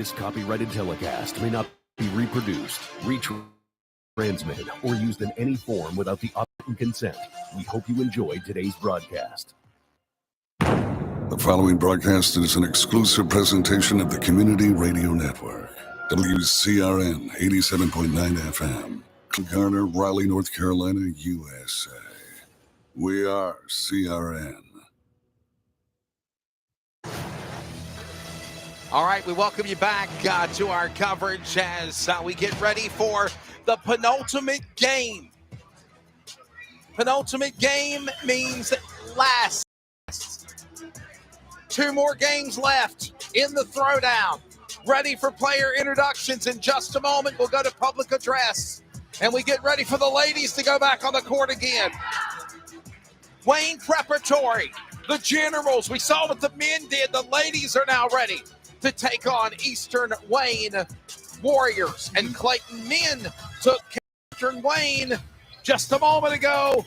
This copyrighted telecast may not be reproduced, retransmitted, or used in any form without the written consent. We hope you enjoy today's broadcast. The following broadcast is an exclusive presentation of the Community Radio Network, WCRN 87.9 FM, Garner, Raleigh, North Carolina, USA. We are CRN. All right, we welcome you back to our coverage as we get ready for the penultimate game. Penultimate game means last. 2 more games left in the Throwdown. Ready for player introductions in just a moment. We'll go to public address, and we get ready for the ladies to go back on the court again. Wayne Preparatory, the Generals. We saw what the men did. The ladies are now ready to take on Eastern Wayne Warriors. And Clayton men took Eastern Wayne just a moment ago.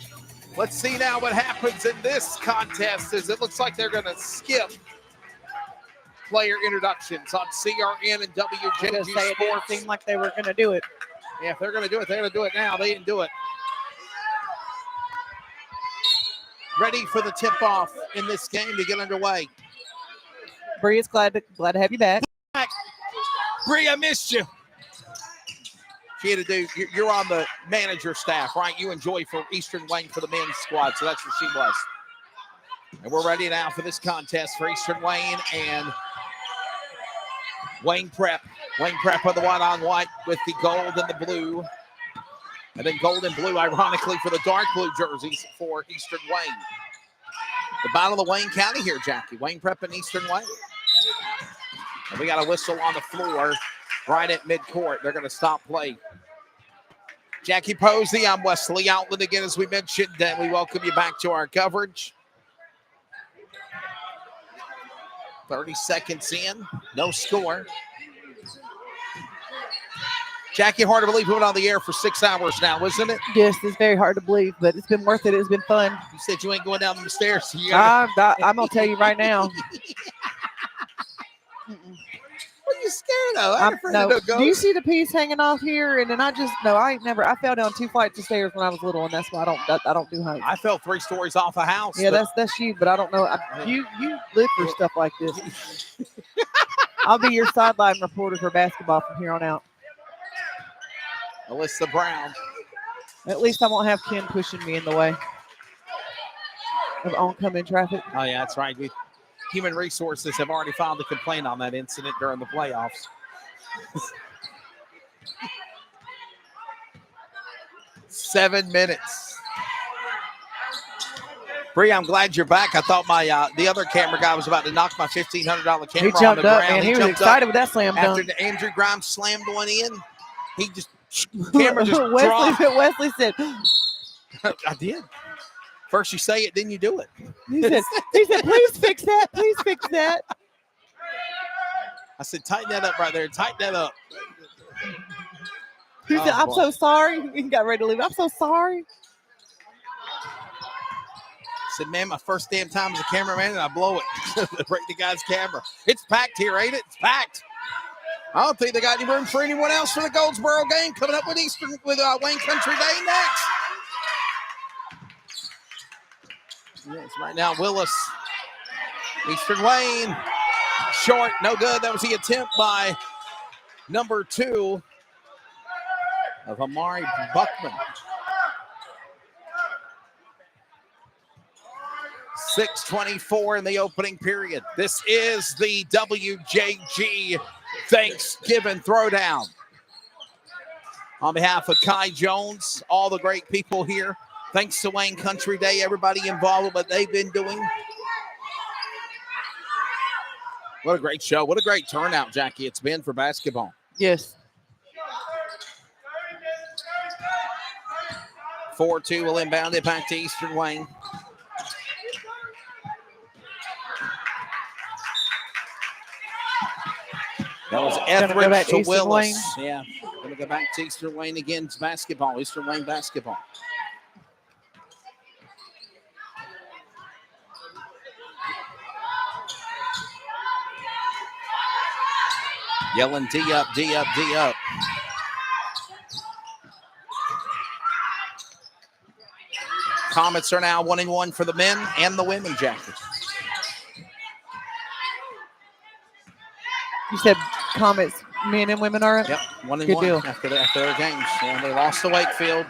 Let's see now what happens in this contest, as it looks like they're going to skip player introductions on CRN and WJG Sports. It didn't seem like they were going to do it. Yeah, if they're going to do it, they're going to do it now. They didn't do it. Ready for the tip-off in this game to get underway. Bree is glad to have you back. Bree, I missed you. She had to do, you're on the manager staff, right? You enjoy for Eastern Wayne for the men's squad, so that's what she was. And we're ready now for this contest for Eastern Wayne and Wayne Prep. Wayne Prep with the white-on-white with the gold and the blue. And then gold and blue, ironically, for the dark blue jerseys for Eastern Wayne. The battle of Wayne County here, Jackie. Wayne Prep and Eastern Wayne. And we got a whistle on the floor right at midcourt. They're going to stop play. Jackie Posey, I'm Wesley Outland again, as we mentioned, and we welcome you back to our coverage. 30 seconds in, no score. Jackie, hard to believe we went on the air for 6 hours now, isn't it? Yes, it's very hard to believe, but it's been worth it. It's been fun. You said you ain't going down the stairs. I'm going to tell you right now. What are you scared of? I'm afraid of no ghosts. Do you see the piece hanging off here? And then I fell down 2 flights of stairs when I was little, and that's why I don't do heights. I fell 3 stories off a house. Yeah, that's you, but I don't know. You live for stuff like this. I'll be your sideline reporter for basketball from here on out. Alyssa Brown. At least I won't have Ken pushing me in the way of oncoming traffic. Oh, yeah, that's right. Human Resources have already filed a complaint on that incident during the playoffs. 7 minutes. Bree, I'm glad you're back. I thought the other camera guy was about to knock my $1,500 camera on the ground. He jumped up, and he was excited with that slam dunk. After Andrew Grimes slammed one in, he just camera just dropped. Wesley said, I did. First you say it, then you do it. He said, please fix that. Please fix that. I said, tighten that up right there. Tighten that up. He said, I'm so sorry. He got ready to leave. I'm so sorry. I said, man, my first damn time as a cameraman, and I blow it. Break the guy's camera. It's packed here, ain't it? It's packed. I don't think they got any room for anyone else for the Goldsboro game. Coming up with Wayne Country Day next. Yes, right now, Willis. Eastern Wayne. Short, no good. That was the attempt by number 2 of Amari Buckman. 6:24 in the opening period. This is the WJG Thanksgiving Throwdown. On behalf of Kai Jones, all the great people here, thanks to Wayne Country Day, everybody involved with what they've been doing. What a great show. What a great turnout, Jackie, it's been for basketball. Yes. 4-2 will inbound it back to Eastern Wayne. That was Etheridge to Willis. Yeah, going to go back to Eastern Wayne again. It's basketball, Eastern Wayne basketball. Yelling D up, D up, D up. Comets are now 1-1 for the men and the women, Jackie. You said Comets, men and women are? Yep, 1-1 Good deal. after their games. Yeah, they lost to Wakefield.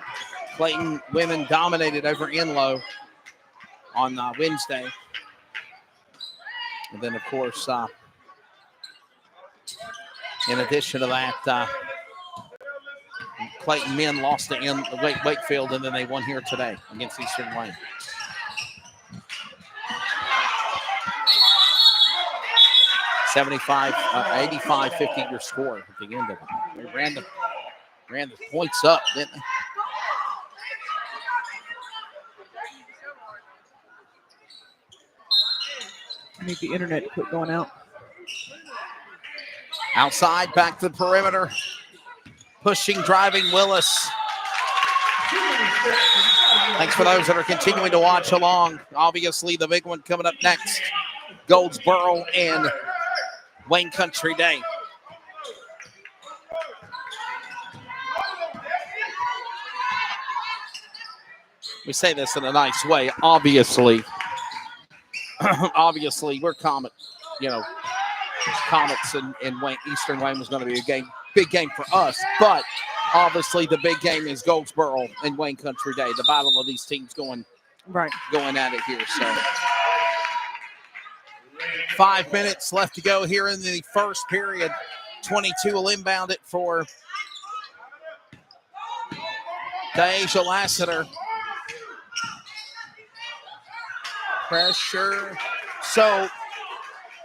Clayton women dominated over Enlow on Wednesday. And then, of course, in addition to that, Clayton men lost to Wakefield, and then they won here today against Eastern Wayne. $75, 85-50 your score at the end of it. They ran the points up, didn't they? I need the internet to quit going out. Outside, back to the perimeter. Pushing, driving Willis. Thanks for those that are continuing to watch along. Obviously, the big one coming up next. Goldsboro and Wayne Country Day. We say this in a nice way. Obviously, we're Comets and Wayne, Eastern Wayne was going to be a big game for us. But obviously, the big game is Goldsboro and Wayne Country Day. The battle of these teams going at it here. So 5 minutes left to go here in the first period. 22 will inbound it for Deasia Lassiter. Pressure. So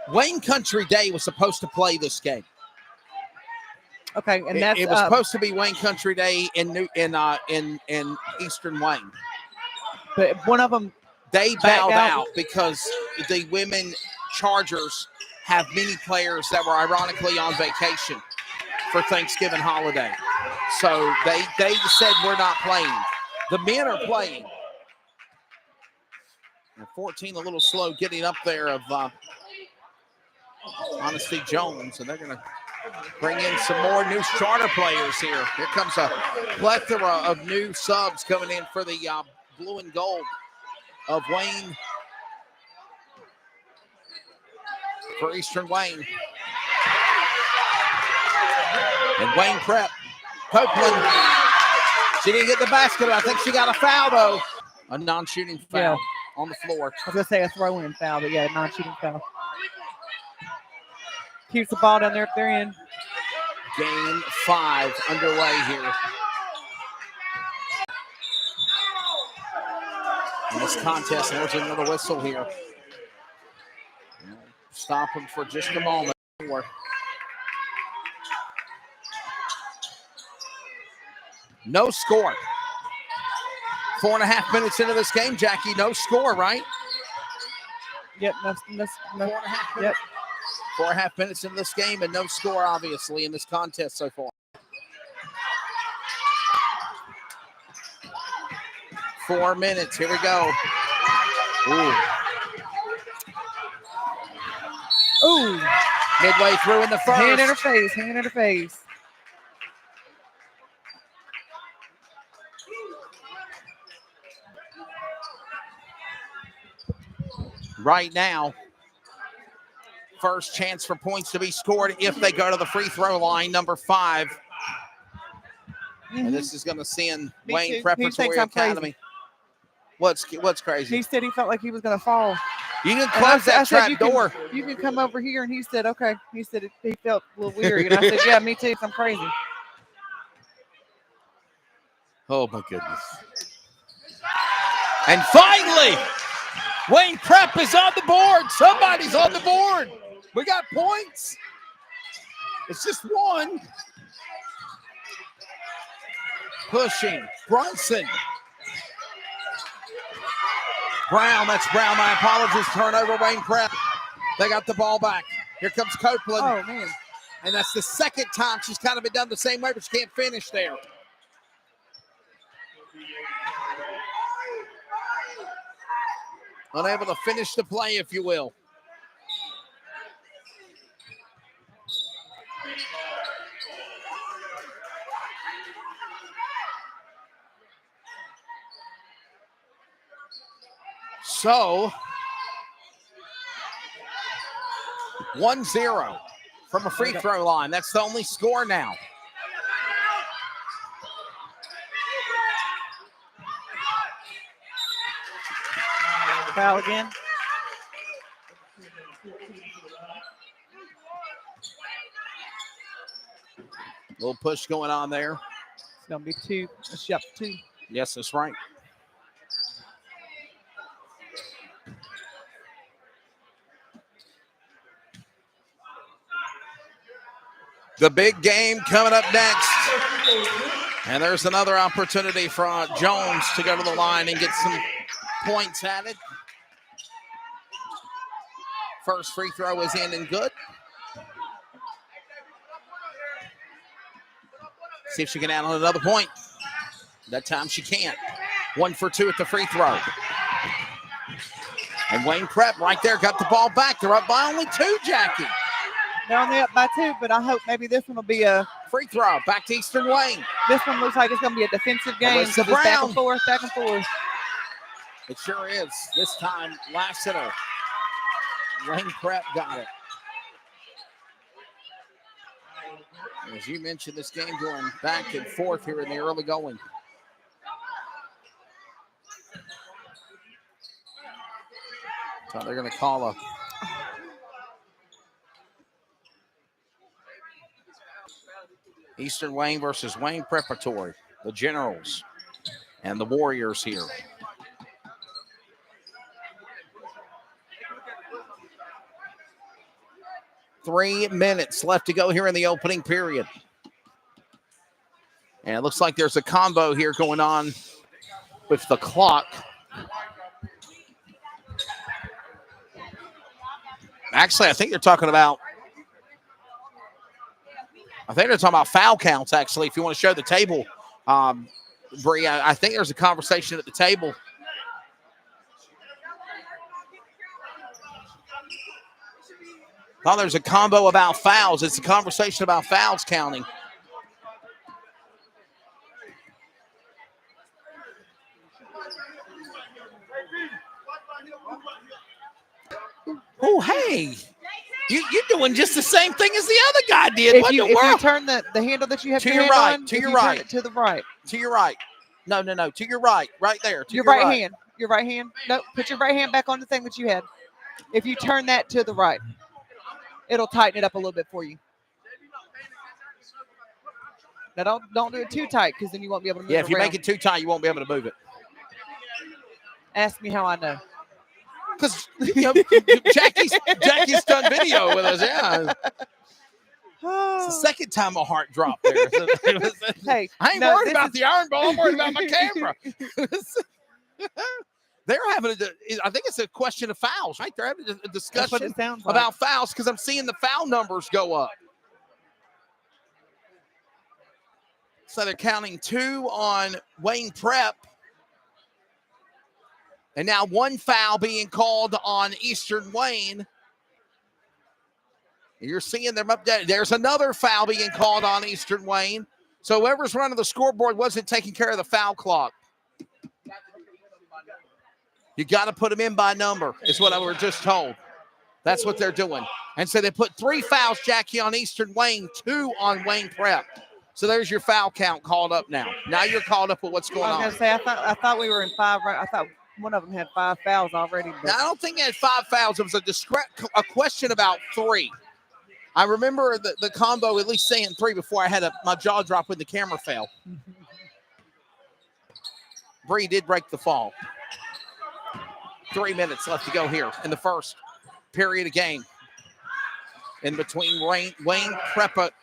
Wayne Country Day was supposed to play this game. Okay, and that's it was supposed to be Wayne Country Day in Eastern Wayne. But one of them, they bowed out because the women Chargers have many players that were ironically on vacation for Thanksgiving holiday. So they said we're not playing. The men are playing. And 14 a little slow getting up there of Honesty Jones, and they're going to bring in some more new starter players here. Here comes a plethora of new subs coming in for the blue and gold of Wayne for Eastern Wayne. And Wayne Prep. Copeland. She didn't get the basket. I think she got a foul, though. A non-shooting foul on the floor. I was going to say a throw-in foul, but yeah, a non-shooting foul. Keeps the ball down there if they're in. Game 5 underway here. In this contest, there's another whistle here. Stop him for just a moment. No score. 4.5 minutes into this game, Jackie. No score, right? Yep. No, 4.5 minutes. 4.5 minutes into this game and no score, obviously, in this contest so far. 4 minutes. Here we go. Ooh. Midway through in the first. Hand in her face. Right now, first chance for points to be scored if they go to the free throw line, number 5. And this is going to send Wayne Preparatory Academy. What's crazy? He said he felt like he was going to fall. You can close that trap door. You can come over here, and he said, okay. He said he felt a little weird. And I said, yeah, me too. I'm crazy. Oh, my goodness. And finally, Wayne Prep is on the board. Somebody's on the board. We got points. It's just one. Pushing. Brunson. Brown. That's Brown. My apologies. Turnover, Wayne Prep. They got the ball back. Here comes Copeland. Oh, man. And that's the second time she's kind of been done the same way, but she can't finish there. Unable to finish the play, if you will. So 1-0 from a free throw line. That's the only score now. Foul again. Little push going on there. It's going to be two. A shot 2. Yes, that's right. The big game coming up next. And there's another opportunity for Jones to go to the line and get some points added. First free throw is in and good. See if she can add on another point. That time she can't. 1 for 2 at the free throw. And Wayne Prep right there got the ball back. They're up by only 2, Jackie. They're only up by 2, but I hope maybe this one will be a free throw. Back to Eastern Wayne. This one looks like it's going to be a defensive game. Alyssa Back Brown. and forth, back and forth. It sure is. This time, Lassiter. Wayne Prep got it. As you mentioned, this game going back and forth here in the early going. So they're going to call a Eastern Wayne versus Wayne Preparatory, the Generals and the Warriors here. Three minutes left to go here in the opening period. And it looks like there's a combo here going on with the clock. Actually, I think they're talking about foul counts, actually, if you want to show the table. Bree, I think there's a conversation at the table. Oh, there's a combo about fouls. It's a conversation about fouls counting. Oh, hey. You're doing just the same thing as the other guy did. If you turn the handle that you have to your your right, on, to your right. to the right. To your right. No, to your right. Right there. To your right hand. Your right hand. No, put your right hand back on the thing that you had. If you turn that to the right, it'll tighten it up a little bit for you. Now don't do it too tight, because then you won't be able to move it. Yeah, if you make it too tight, you won't be able to move it. Ask me how I know. Because Jackie's done video with us. Yeah. It's the second time my heart dropped there. Hey, I ain't worried about the iron ball. I'm worried about my camera. They're having I think it's a question of fouls, right? They're having a discussion about fouls, because I'm seeing the foul numbers go up. So they're counting 2 on Wayne Prep. And now 1 foul being called on Eastern Wayne. You're seeing them up there. There's another foul being called on Eastern Wayne. So whoever's running the scoreboard wasn't taking care of the foul clock. You got to put them in by number, is what I was just told. That's what they're doing. And so they put 3 fouls, Jackie, on Eastern Wayne, 2 on Wayne Prep. So there's your foul count called up now. Now you're called up with what's going on. I was going to say, I thought we were in 5. I thought one of them had 5 fouls already. Now, I don't think they had 5 fouls. It was a question about 3. I remember the combo at least saying 3 before I had my jaw drop when the camera fell. Bree did break the fall. 3 minutes left to go here in the first period of game. In between Wayne Preparatory.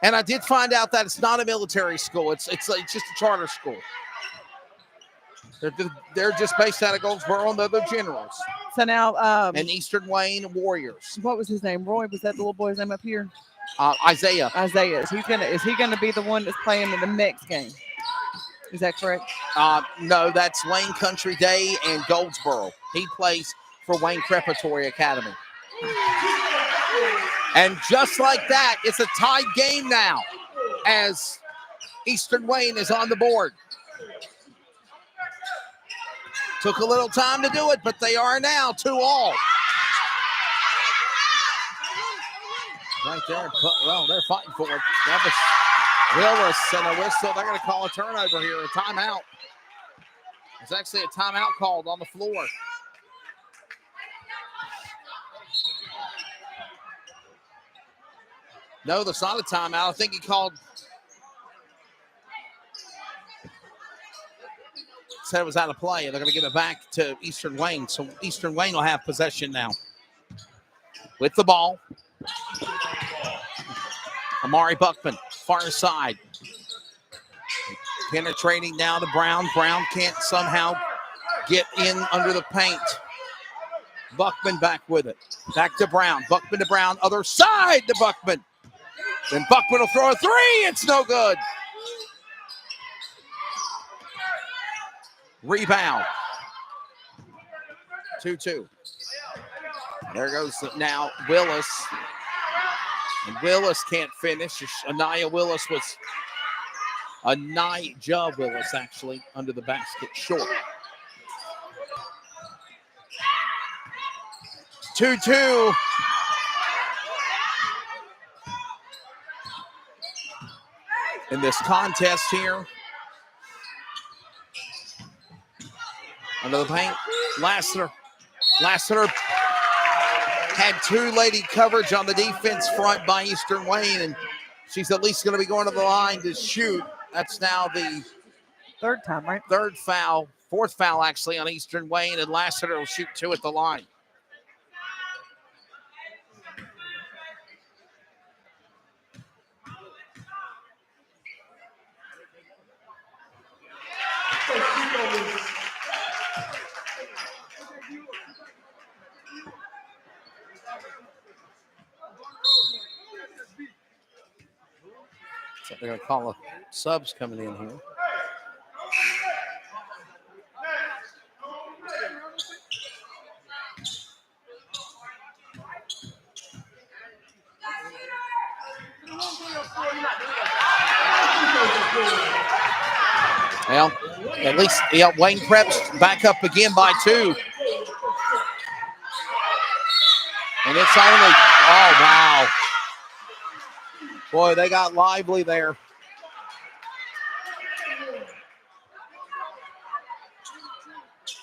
And I did find out that it's not a military school. It's just a charter school. They're just based out of Goldsboro, and they're the Generals. So now, and Eastern Wayne Warriors. What was his name? Roy? Was that the little boy's name up here? Isaiah. Isaiah. Is he gonna be the one that's playing in the next game? Is that correct? No, that's Wayne Country Day and Goldsboro. He plays for Wayne Preparatory Academy. And just like that, it's a tied game now, as Eastern Wayne is on the board. Took a little time to do it, but they are now 2-all. Right there. Well, they're fighting for it. That was Willis and a whistle. They're going to call a turnover here, a timeout. There's actually a timeout called on the floor. No, that's not a timeout. I think he called. Said it was out of play. They're going to give it back to Eastern Wayne. So Eastern Wayne will have possession now. With the ball. Amari Buckman, far side. Penetrating down to Brown. Brown can't somehow get in under the paint. Buckman back with it. Back to Brown. Buckman to Brown. Other side to Buckman. Then Buckman will throw a three. It's no good. Rebound. 2-2. There goes now Willis. And Willis can't finish. Anaya Willis was Anaya Willis actually under the basket short. 2-2. In this contest here. Under the paint. Lassiter had two lady coverage on the defense front by Eastern Wayne, and she's at least going to be going to the line to shoot. That's now the third time, right? Third foul, fourth foul actually on Eastern Wayne, and Lassiter will shoot two at the line. So they're going to call a subs coming in here. Well, at least Wayne Prep's back up again by two. And it's only, oh, wow. Boy, they got lively there.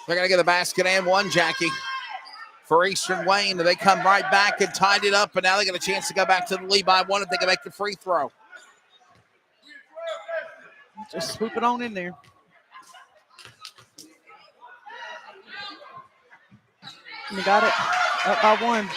They're going to get a basket and one, Jackie, for Eastern Wayne. And they come right back and tied it up, and now they get a chance to go back to the lead by one if they can make the free throw. Just swoop it on in there. You got it. Up by one.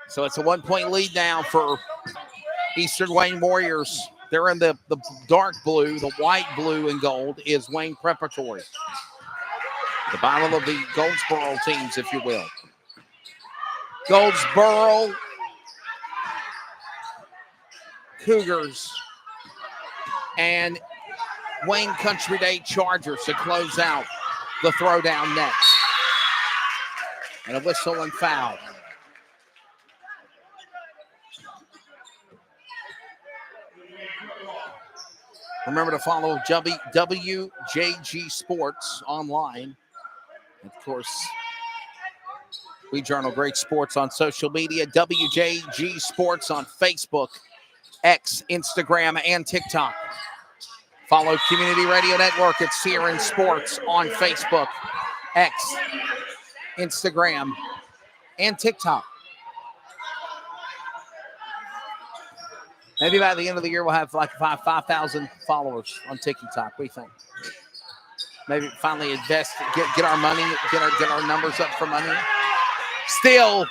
So it's a 1 point lead now for Eastern Wayne Warriors. They're in the dark blue, the white, blue, and gold is Wayne Preparatory. The battle of the Goldsboro teams, if you will. Goldsboro Cougars and Wayne Country Day Chargers to close out the throwdown next. And a whistle and foul. Remember to follow WJG Sports online. Of course, we journal great sports on social media. WJG Sports on Facebook, X, Instagram, and TikTok. Follow Community Radio Network at Sierra Sports on Facebook, X, Instagram, and TikTok. Maybe by the end of the year, we'll have like 5,000 followers on TikTok. What do you think? Maybe finally invest, get our money, get our numbers up for money. Still,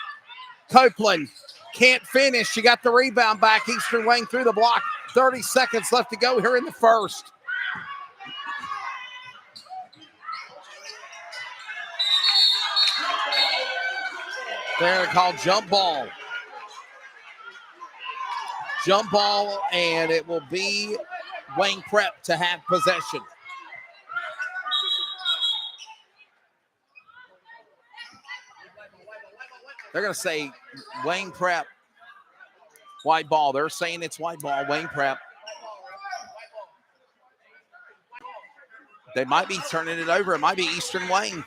Copeland can't finish. She got the rebound back. Eastern Wayne through the block. 30 seconds left to go here in the first. They're going to call jump ball. Jump ball, and it will be Wayne Prep to have possession. They're going to say Wayne Prep, white ball. They're saying it's white ball, Wayne Prep. They might be turning it over. It might be Eastern Wayne.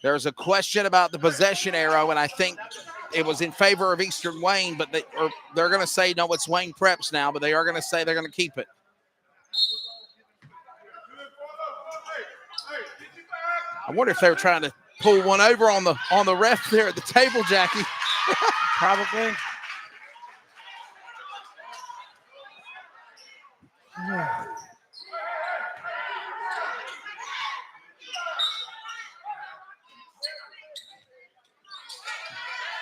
There's a question about the possession arrow, and I think it was in favor of Eastern Wayne, but they're going to say, no, it's Wayne Preps now, but they are going to say they're going to keep it. I wonder if they were trying to pull one over on the ref there at the table, Jackie. Probably.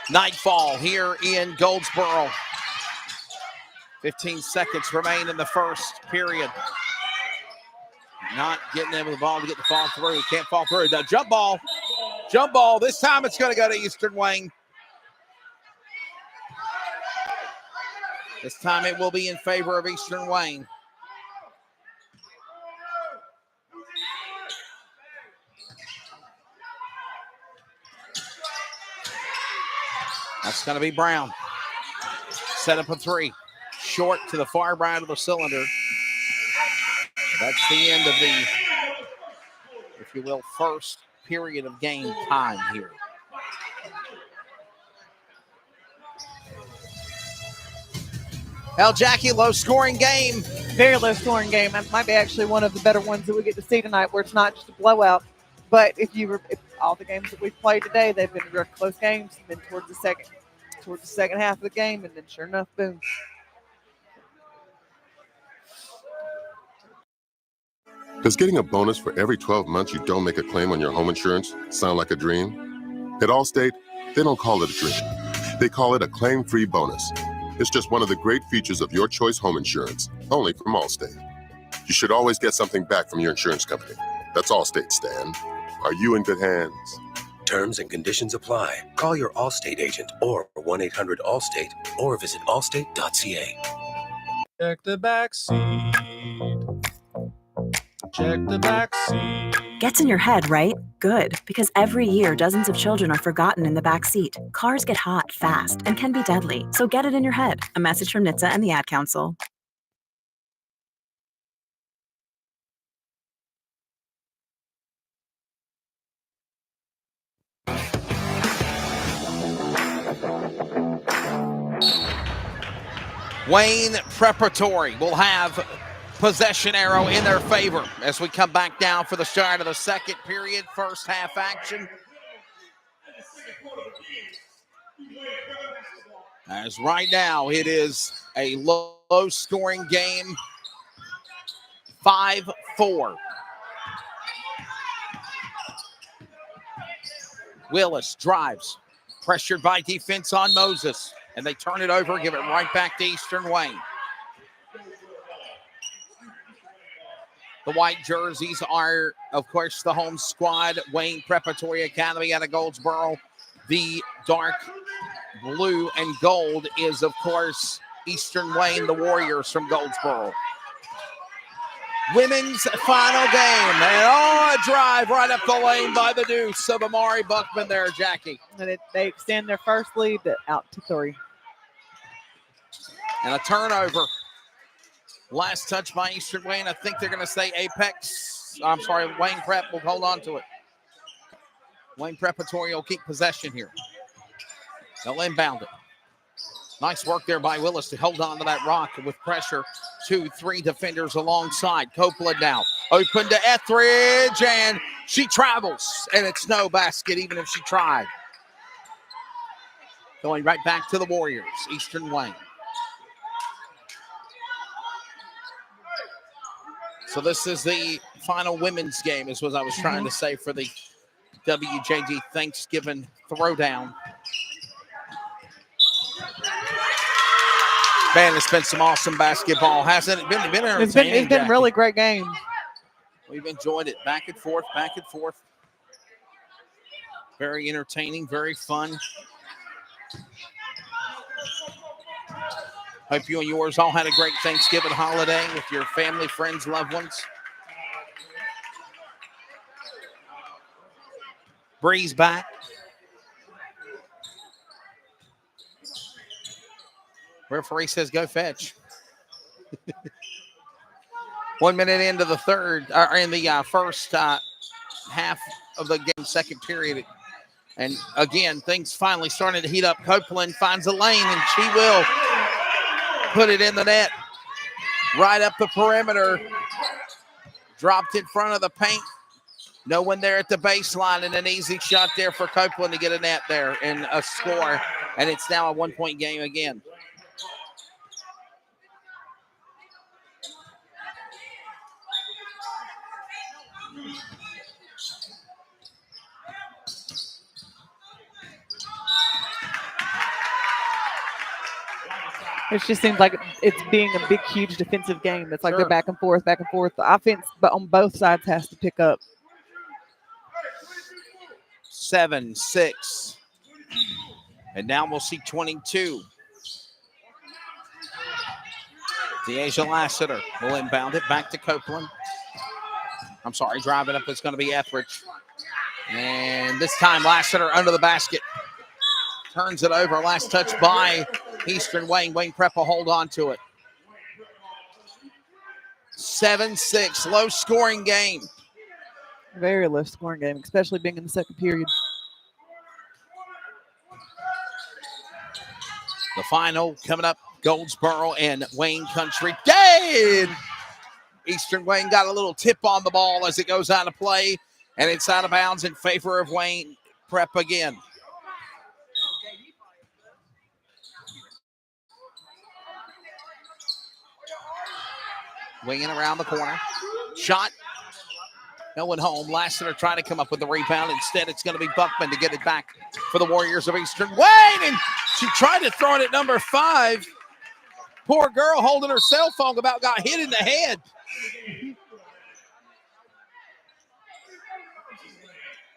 Nightfall here in Goldsboro. 15 seconds remain in the first period. Not getting able the ball to get the fall through. Can't fall through. The jump ball. Jump ball. This time it's going to go to Eastern Wayne. This time it will be in favor of Eastern Wayne. That's going to be Brown. Set up a three. Short to the far right of the cylinder. That's the end of the, if you will, first period of game time here. Well, Jackie, low-scoring game. Very low-scoring game. It might be actually one of the better ones that we get to see tonight, where it's not just a blowout. But if all the games that we've played today, they've been real close games. And then towards the second half of the game, and then sure enough, boom. Does getting a bonus for every 12 months you don't make a claim on your home insurance sound like a dream? At Allstate, they don't call it a dream. They call it a claim-free bonus. It's just one of the great features of your choice home insurance, only from Allstate. You should always get something back from your insurance company. That's Allstate, Stan. Are you in good hands? Terms and conditions apply. Call your Allstate agent or 1-800-ALLSTATE or visit allstate.ca. Check the back seat. Check the back seat. Gets in your head, right? Good, because every year dozens of children are forgotten in the back seat. Cars get hot fast and can be deadly, so get it in your head. A message from NHTSA and the Ad Council. Wayne Preparatory will have possession arrow in their favor as we come back down for the start of the second period, first half action. As right now it is a low-scoring game, 5-4. Willis drives, pressured by defense on Moses, and they turn it over, give it right back to Eastern Wayne. The white jerseys are, of course, the home squad, Wayne Preparatory Academy out of Goldsboro. The dark blue and gold is, of course, Eastern Wayne, the Warriors from Goldsboro. Women's final game. And a drive right up the lane by the deuce of Amari Buckman there, Jackie. And they extend their first lead out to 3. And a turnover. Last touch by Eastern Wayne. I think they're going to say Wayne Prep will hold on to it. Wayne Preparatory will keep possession here. They'll inbound it. Nice work there by Willis to hold on to that rock with pressure. 2-3 defenders alongside. Copeland now open to Etheridge, and she travels, and it's no basket even if she tried. Going right back to the Warriors, Eastern Wayne. So this is the final women's game, is what I was trying to say, for the WJG Thanksgiving Throwdown. Man, it's been some awesome basketball, hasn't it? Been entertaining. It's been really great game. We've enjoyed it. Back and forth, back and forth. Very entertaining, very fun. Hope you and yours all had a great Thanksgiving holiday with your family, friends, loved ones. Breeze back. Referee says go fetch. 1 minute into the third, or in the first half of the game, second period. And again, things finally starting to heat up. Copeland finds a lane, and she will put it in the net. Right up the perimeter. Dropped in front of the paint. No one there at the baseline, and an easy shot there for Copeland to get a net there and a score. And it's now a 1-point game again. It just seems like it's being a big, huge defensive game. It's like Sure. they're back and forth, back and forth. The offense, but on both sides, has to pick up. 7-6. And now we'll see 22. Deasia Lassiter will inbound it back to Copeland. I'm sorry, driving up is going to be Etheridge. And this time Lassiter under the basket. Turns it over. Last touch by Eastern Wayne. Wayne Prep will hold on to it. 7-6, low scoring game. Very low scoring game, especially being in the second period. The final coming up, Goldsboro and Wayne Country. Dead! Eastern Wayne got a little tip on the ball as it goes out of play, and it's out of bounds in favor of Wayne Prep again. Winging around the corner. Shot. No one home. Lassiter trying to come up with the rebound. Instead, it's going to be Buckman to get it back for the Warriors of Eastern Wayne. And she tried to throw it at number 5. Poor girl holding her cell phone about got hit in the head.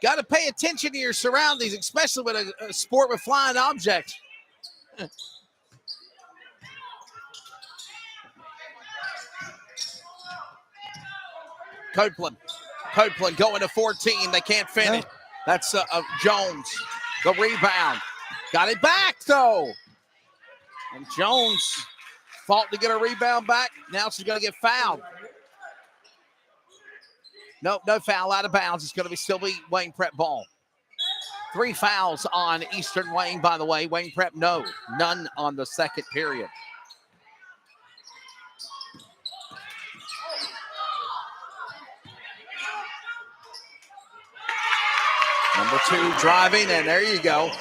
Got to pay attention to your surroundings, especially with a sport with flying objects. Copeland going to 14. They can't finish. That's Jones. The rebound. Got it back, though. And Jones fought to get a rebound back. Now she's going to get fouled. No foul, out of bounds. It's going to still be Wayne Prep ball. 3 fouls on Eastern Wayne, by the way. Wayne Prep, none on the second period. Number 2 driving, and there you go.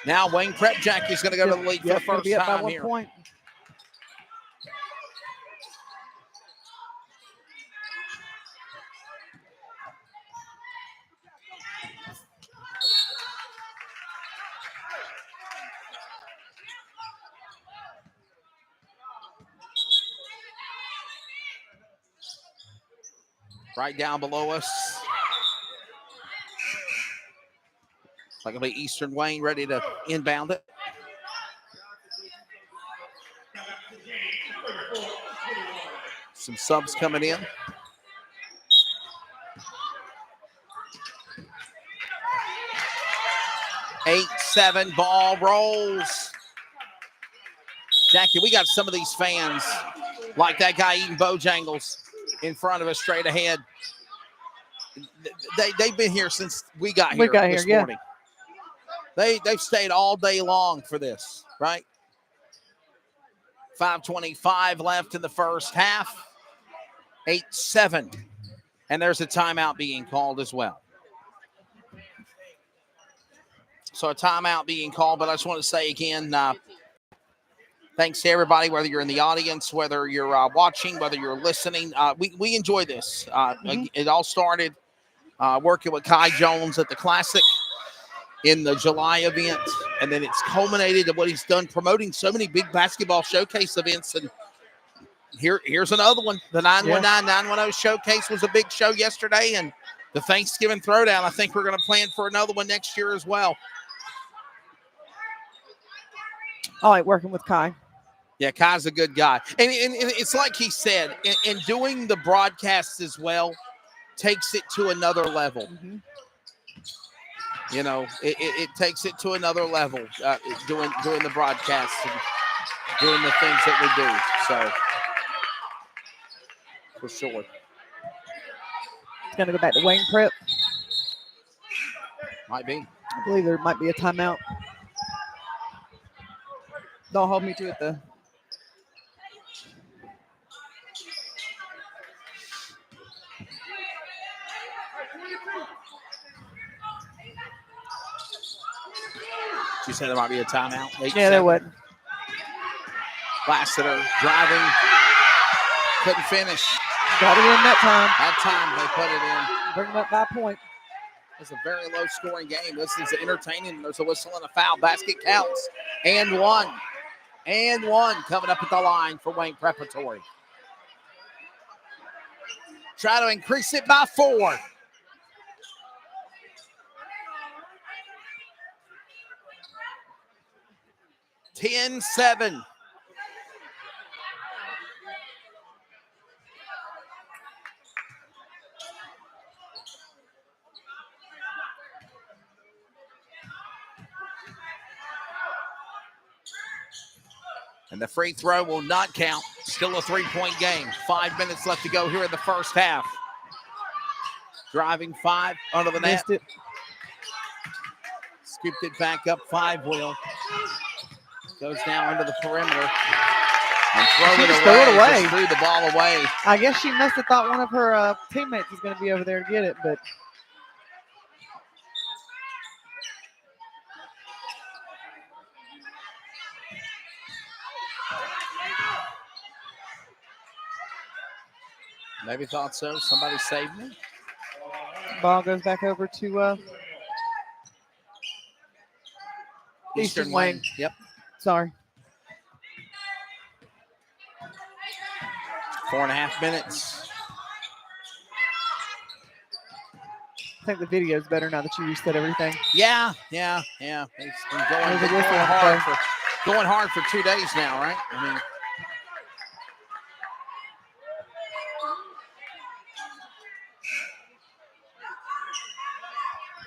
Now Wayne Prep Jackie's going to go to the lead for the first time here. Point. Right down below us. It's like it'll be Eastern Wayne ready to inbound it. Some subs coming in. Eight, 7, ball rolls. Jackie, we got some of these fans like that guy eating Bojangles in front of us straight ahead. They've been here since we got here this morning. They've stayed all day long for this, right? 5:25 left in the first half. 8-7. And there's a timeout being called as well. So a timeout being called, but I just want to say again, thanks to everybody, whether you're in the audience, whether you're watching, whether you're listening. We enjoy this. It all started working with Kai Jones at the Classic in the July event, and then it's culminated to what he's done promoting so many big basketball showcase events. And here's another one. The 919-910 showcase was a big show yesterday, and The Thanksgiving Throwdown, I think we're going to plan for another one next year as well. I like working with Kai. Yeah, Kai's a good guy. And it's like he said, in doing the broadcasts as well, takes it to another level. Mm-hmm. You know, it takes it to another level, doing the broadcasts and doing the things that we do. So, for sure. It's going to go back to Wayne Prep. Might be. I believe there might be a timeout. Don't hold me to it, though. You said there might be a timeout? Yeah, there would. Lassiter driving. Couldn't finish. Got it in that time. That time they put it in. Bring them up by a point. It's a very low-scoring game. This is entertaining. There's a whistle and a foul. Basket counts. And one. And one coming up at the line for Wayne Preparatory. Try to increase it by 4. (10-7). And the free throw will not count. Still a 3-point game. 5 minutes left to go here in the first half. Driving 5 under the net. Missed it. Scooped it back up 5 will. Goes down under the perimeter. And threw it away. Just threw the ball away. I guess she must have thought one of her teammates was going to be over there to get it, but maybe thought so. Somebody saved me. ball goes back over to Eastern Wayne. Yep. Sorry. 4.5 minutes. I think the video is better now that you reset everything. Yeah. He's been going hard for 2 days now, right? I mean,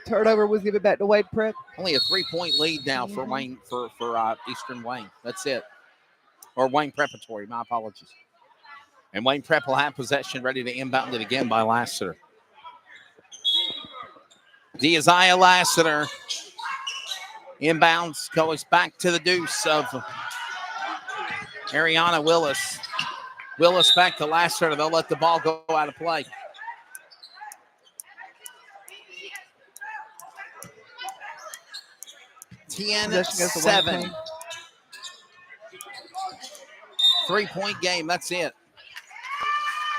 Turnover was give it back to Wade Prep. only a 3-point lead now for Wayne for Eastern Wayne. That's it. Or Wayne Preparatory. My apologies. And Wayne Prep will have possession, ready to inbound it again by Lassiter. Deaziah Lassiter inbounds, goes back to the deuce of Ariana Willis. Willis back to Lassiter. They'll let the ball go out of play. Possession goes to 10-7. Wayne. 3-point game. That's it.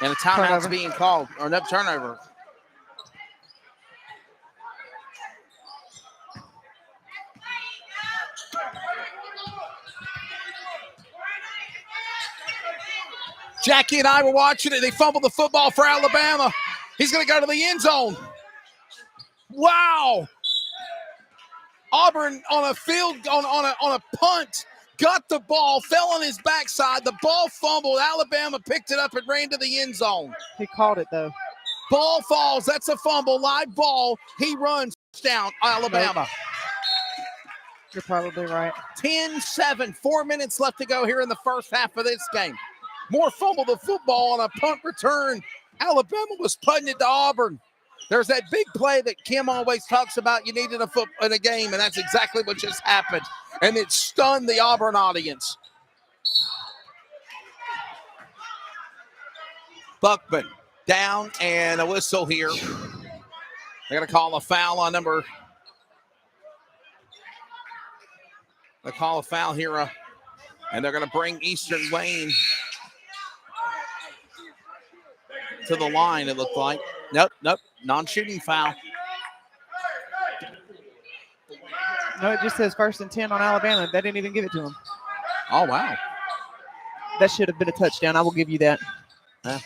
And a timeout's Turnover. being called. Or no, turnover. Jackie and I were watching it. They fumbled the football for Alabama. He's going to go to the end zone. Wow. Auburn on a field, on a punt, got the ball, fell on his backside. The ball fumbled. Alabama picked it up and ran to the end zone. He caught it, though. Ball falls. That's a fumble. Live ball. He runs down Alabama. You're probably right. 10-7. 4 minutes left to go here in the first half of this game. More fumble the football on a punt return. Alabama was putting it to Auburn. There's that big play that Kim always talks about you need in a game, and that's exactly what just happened. And it stunned the Auburn audience. Buckman down and a whistle here. They're going to call a foul on number. They call a foul here, and they're going to bring Eastern Wayne to the line, it looked like. Nope. Non-shooting foul. No, it just says 1st and 10 on Alabama. They didn't even give it to him. Oh, wow. That should have been a touchdown. I will give you that. Yeah.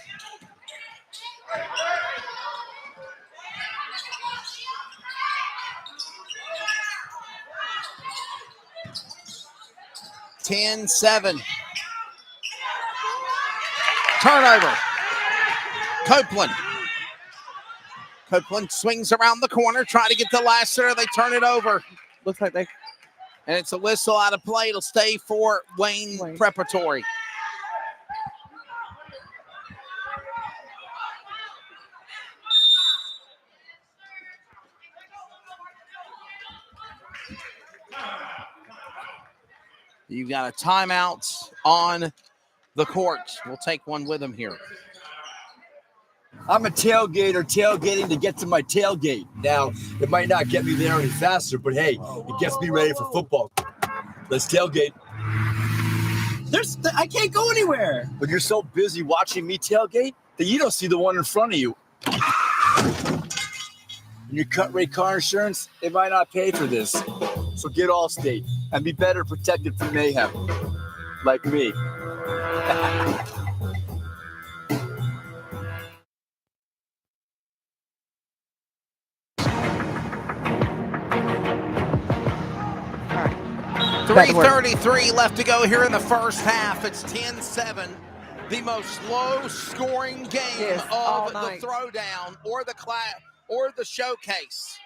10-7. Turnover. Copeland swings around the corner, trying to get to Lassiter. They turn it over. Looks like they. And it's a whistle out of play. It'll stay for Wayne Preparatory. You've got a timeout on the court. We'll take one with them here. I'm a tailgater, tailgating to get to my tailgate. Now, it might not get me there any faster, but hey, it gets me ready for football. Let's tailgate. I can't go anywhere. But you're so busy watching me tailgate that you don't see the one in front of you. And your cut rate car insurance, it might not pay for this. So get Allstate and be better protected from mayhem. Like me. .333 left to go here in the first half. It's 10-7. The most low-scoring game of the Throwdown or the showcase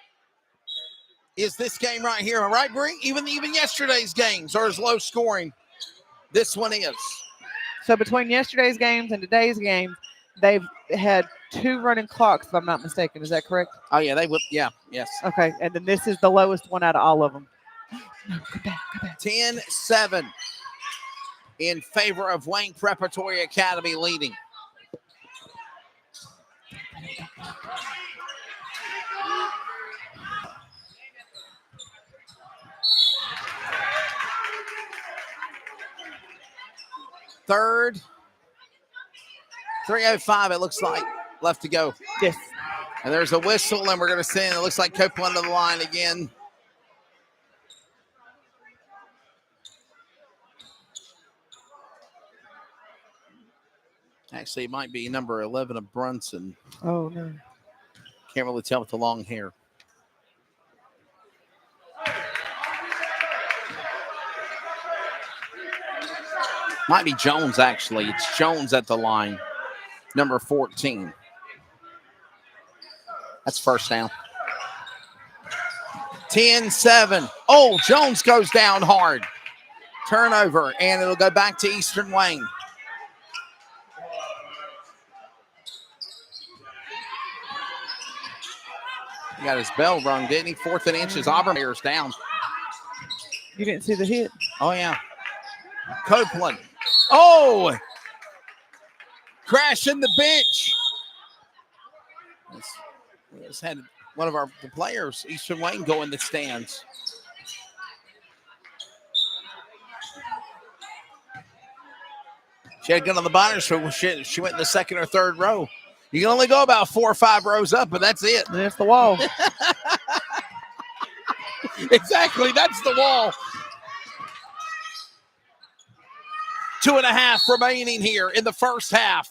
is this game right here. All right, Bree? Even yesterday's games are as low-scoring. This one is. So between yesterday's games and today's game, they've had 2 running clocks, if I'm not mistaken. Is that correct? Oh, yeah, they would. Yeah, yes. Okay, and then this is the lowest one out of all of them. No, go back. 10-7 in favor of Wayne Preparatory Academy leading. Third, 3:05 it looks like left to go. Yes. And there's a whistle, and we're going to send, it looks like Copeland to the line again. Actually, it might be number 11 of Brunson. Oh, no. Can't really tell with the long hair. Might be Jones, actually. It's Jones at the line, number 14. That's first down. 10-7. Oh, Jones goes down hard. Turnover, and it'll go back to Eastern Wayne. He got his bell rung, didn't he? 4th and inches. Auburn Bears down. You didn't see the hit? Oh, yeah. Copeland. Oh! Crashing the bench. We just had one of the players, Eastern Wayne, go in the stands. She had a gun on the bottom, so she went in the second or third row. You can only go about 4 or 5 rows up, but that's it. That's the wall. Exactly, that's the wall. 2.5 remaining here in the first half.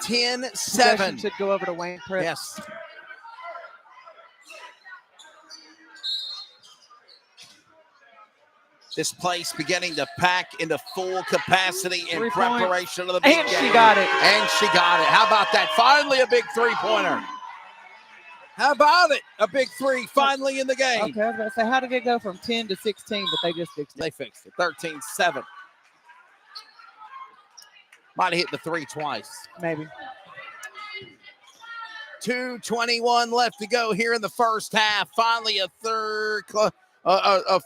10-7. Should go over to Wayne Prep. Yes. This place beginning to pack into full capacity in preparation of the big game. And she got it. And she got it. How about that? Finally a big three-pointer. How about it? A big 3 finally in the game. Okay, I was about to say, how did it go from 10 to 16, but they just fixed it? They fixed it. 13-7. Might have hit the 3 twice. Maybe. 2:21 left to go here in the first half. Finally a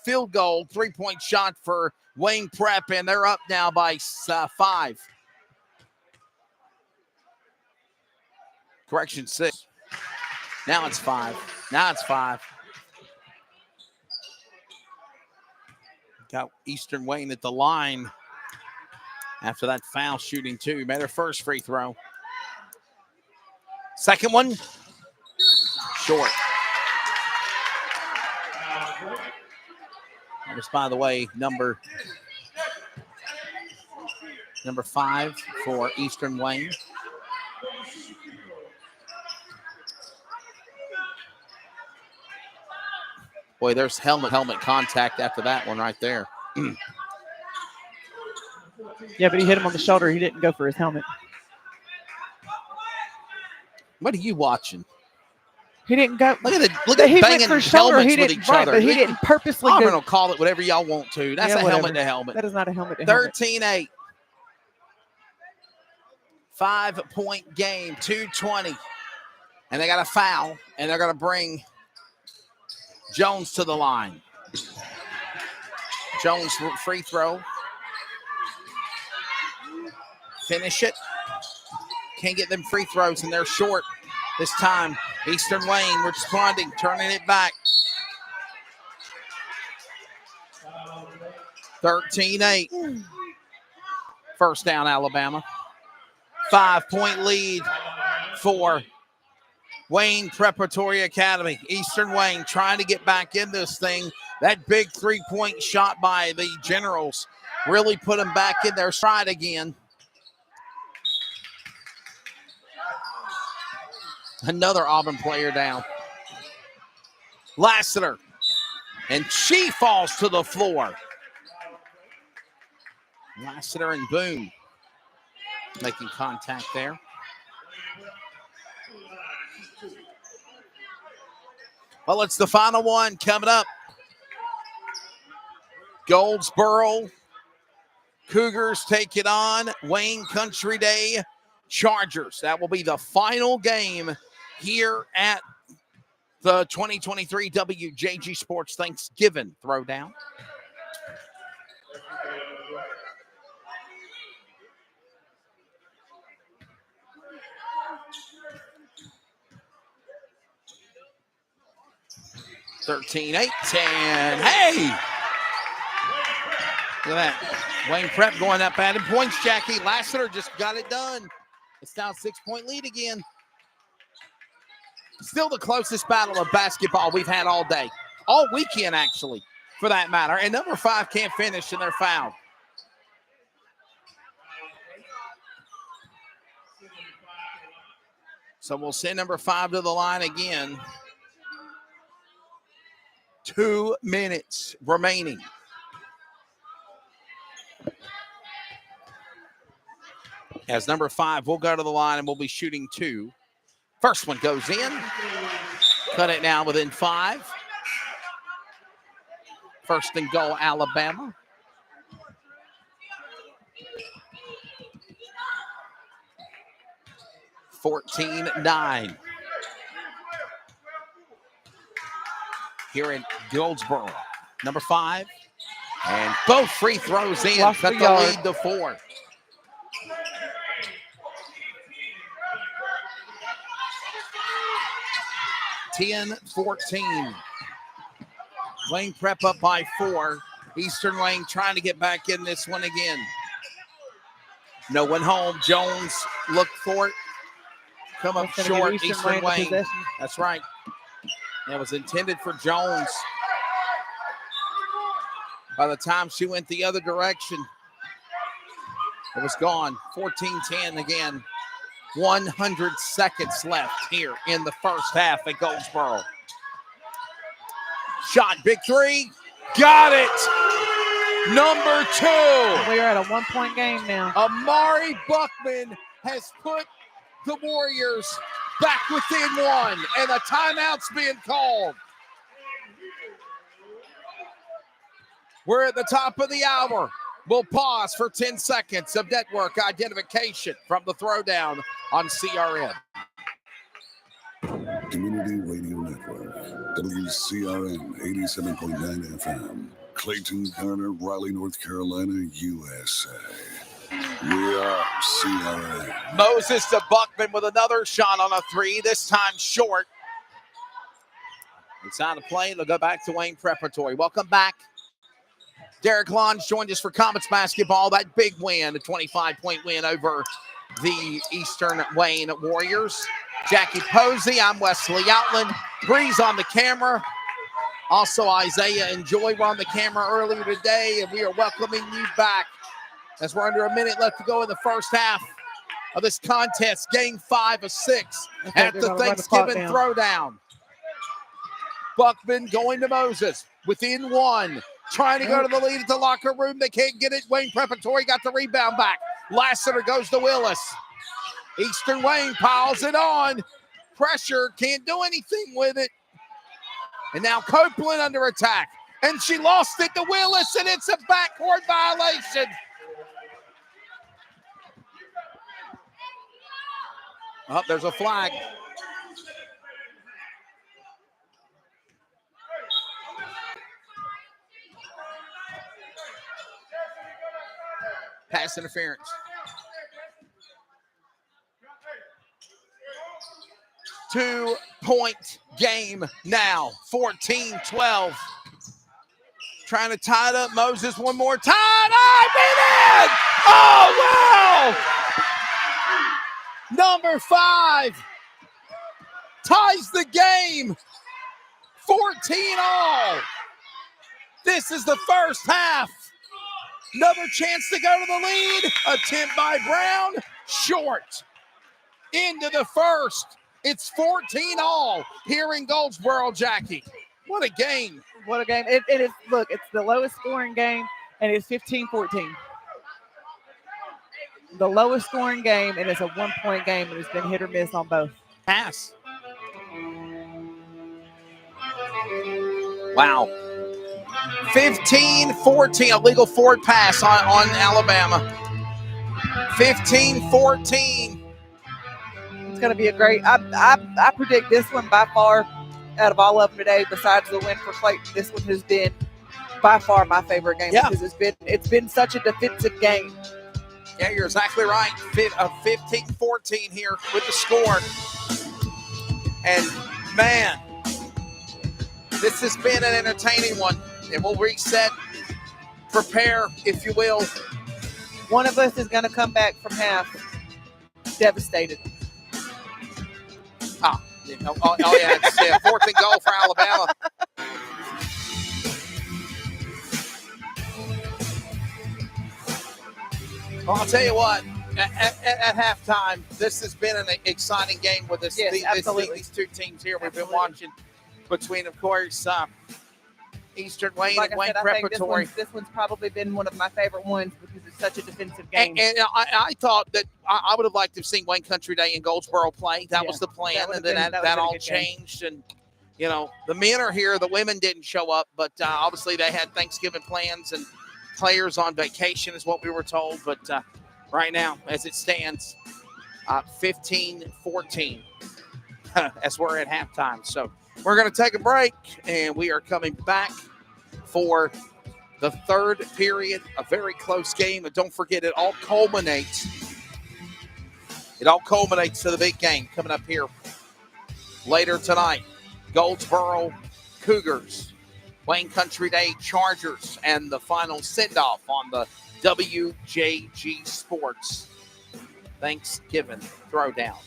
field goal, 3-point shot for Wayne Prep, and they're up now by 5. Correction, 6. Now it's 5. Got Eastern Wayne at the line after that foul shooting, too. Made her first free throw. Second one, short. Just, by the way, number 5 for Eastern Wayne. Boy, there's helmet contact after that one right there. Yeah, but he hit him on the shoulder. He didn't go for his helmet. What are you watching? He didn't go. Look at he banging went for shoulder. helmets He with didn't, each right, other. but he didn't purposely I'm go. going to call it whatever y'all want to. That's a helmet to helmet. That is not a helmet to helmet. 13-8. 5-point game, 2:20. And they got a foul, and they're going to bring Jones to the line. Jones free throw. Finish it. Can't get them free throws, and they're short this time. Eastern Wayne responding, turning it back. 13-8. First down, Alabama. 5-point lead for Wayne Preparatory Academy. Eastern Wayne trying to get back in this thing. That big three-point shot by the Generals really put them back in their stride again. Another Auburn player down. Lassiter. And she falls to the floor. Lassiter and Boone making contact there. Well, it's the final one coming up. Goldsboro Cougars take it on Wayne Country Day Chargers. That will be the final game here at the 2023 WJG Sports Thanksgiving Throwdown. $13-8, and hey! Look at that. Wayne Prep going up, adding points, Jackie. Lassiter just got it done. It's now a 6-point lead again. Still the closest battle of basketball we've had all day. All weekend, actually, for that matter. And number 5 can't finish, and they're fouled. So we'll send number 5 to the line again. 2 minutes remaining. As number 5 will go to the line and we'll be shooting 2. First one goes in. Cut it now within 5. First and goal, Alabama. $14-9. Here in Goldsboro. Number 5. And both free throws in. Lost Cut the the yard. lead to 4. (10-14). Wayne Prep up by 4. Eastern Wayne trying to get back in this one again. No one home. Jones looked for it. Come up That's gonna short. give Eastern the Wayne. possession. That's right. That was intended for Jones. By the time she went the other direction, it was gone. 14-10 again. 100 seconds left here in the first half at Goldsboro. Shot, big 3. Got it. Number 2. We are at a 1-point game now. Amari Buckman has put the Warriors back within 1, and a timeout's being called. We're at the top of the hour. We'll pause for 10 seconds of network identification from the Throwdown on CRN. Community Radio Network, WCRN 87.9 FM, Clayton, Garner, Raleigh, North Carolina, USA. We are CRN. Moses to Buckman with another shot on a 3, this time short. It's out of play. They'll go back to Wayne Preparatory. Welcome back. Derek Lons joined us for Comets basketball. That big win, a 25-point win over the Eastern Wayne Warriors. Jackie Posey, I'm Wesley Outland. Breeze on the camera. Also, Isaiah and Joy were on the camera earlier today, and we are welcoming you back as we're under a minute left to go in the first half of this contest, game 5 of 6 at the Thanksgiving Throwdown. Buckman going to Moses. Within one. Trying to go to the lead at the locker room. They can't get it. Wayne Preparatory got the rebound back. Lassiter goes to Willis. Eastern Wayne piles it on. Pressure. Can't do anything with it. And now Copeland under attack. And she lost it to Willis, and it's a backcourt violation. Oh, there's a flag. Pass interference. Two-point game now, 14-12. Trying to tie it up. Moses one more time. Oh, in! Oh, wow! Number 5 ties the game. 14-all. This is the first half. Another chance to go to the lead. Attempt by Brown. Short. Into the first. It's 14-all here in Goldsboro, Jackie. What a game. What a game. It is, look, it's the lowest scoring game, and it's 15-14. The lowest scoring game, and it's a one-point game, and it's been hit or miss on both. Pass. Wow. 15-14, a legal forward pass on Alabama. 15-14. It's going to be a great, I predict this one by far, out of all of them today, besides the win for Clayton, this one has been by far my favorite game because it's been such a defensive game. Yeah, you're exactly right. 15-14 here with the score. And, man, this has been an entertaining one. And we'll reset, prepare, if you will. One of us is going to come back from half devastated. Oh yeah, it's 4th and goal for Alabama. Well, I'll tell you what, at halftime, this has been an exciting game with this, these two teams here we've been watching between, of course, Eastern Wayne and Wayne Preparatory. This one's probably been one of my favorite ones because it's such a defensive game. And I thought that I would have liked to have seen Wayne Country Day in Goldsboro play. That was the plan, and then that all changed. And, you know, the men are here. The women didn't show up, but obviously they had Thanksgiving plans and players on vacation is what we were told. But right now, as it stands, 15-14 as we're at halftime. So we're going to take a break, and we are coming back for the third period, a very close game. And don't forget, it all culminates to the big game coming up here later tonight. Goldsboro Cougars, Wayne Country Day Chargers, and the final send-off on the WJG Sports Thanksgiving Throwdown.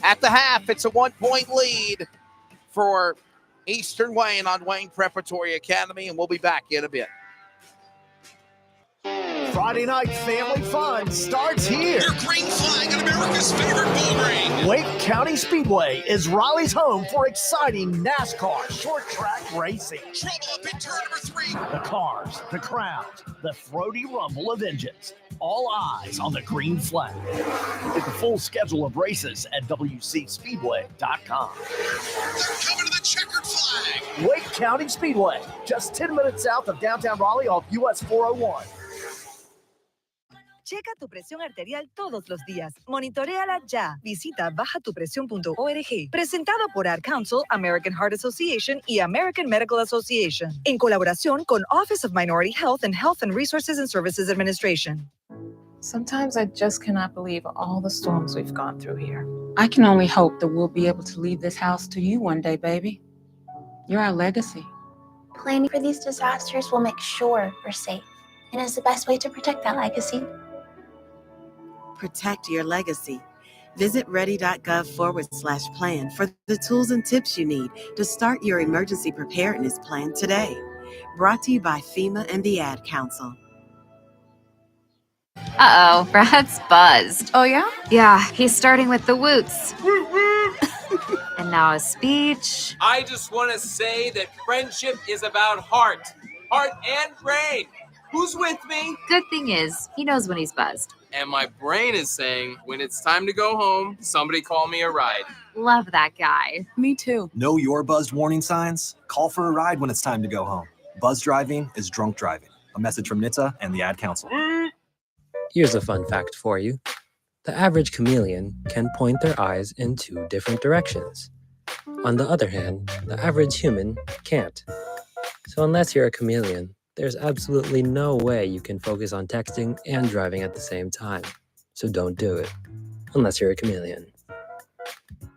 At the half, it's a 1-point lead for Eastern Wayne on Wayne Preparatory Academy, and we'll be back in a bit. Friday night family fun starts here. Your green flag on America's favorite bull ring. Wake County Speedway is Raleigh's home for exciting NASCAR short track racing. Trouble up in turn number 3. The cars, the crowds, the throaty rumble of engines. All eyes on the green flag. Get the full schedule of races at WCSpeedway.com. They're coming to the checkered flag. Wake County Speedway, just 10 minutes south of downtown Raleigh off US 401. Checa tu presión arterial todos los días. Monitoréala ya. Visita bajatupresión.org. Presentado por Ad Council, American Heart Association y American Medical Association. En colaboración con Office of Minority Health and Health and Resources and Services Administration. Sometimes I just cannot believe all the storms we've gone through here. I can only hope that we'll be able to leave this house to you one day, baby. You're our legacy. Planning for these disasters will make sure we're safe, and is the best way to protect that legacy. Protect your legacy. Visit ready.gov/plan for the tools and tips you need to start your emergency preparedness plan today. Brought to you by FEMA and the Ad Council. Uh-oh, Brad's buzzed. Oh, yeah? Yeah, he's starting with the woots. And Now a speech. I just want to say that friendship is about heart and brain. Who's with me? Good thing is, he knows when he's buzzed. And my brain is saying, when it's time to go home, somebody call me a ride. Love that guy. Me too. Know your buzzed warning signs? Call for a ride when it's time to go home. Buzz driving is drunk driving. A message from NHTSA and the Ad Council. Here's a fun fact for you. The average chameleon can point their eyes in 2 different directions. On the other hand, the average human can't. So unless you're a chameleon, there's absolutely no way you can focus on texting and driving at the same time. So don't do it, unless you're a chameleon.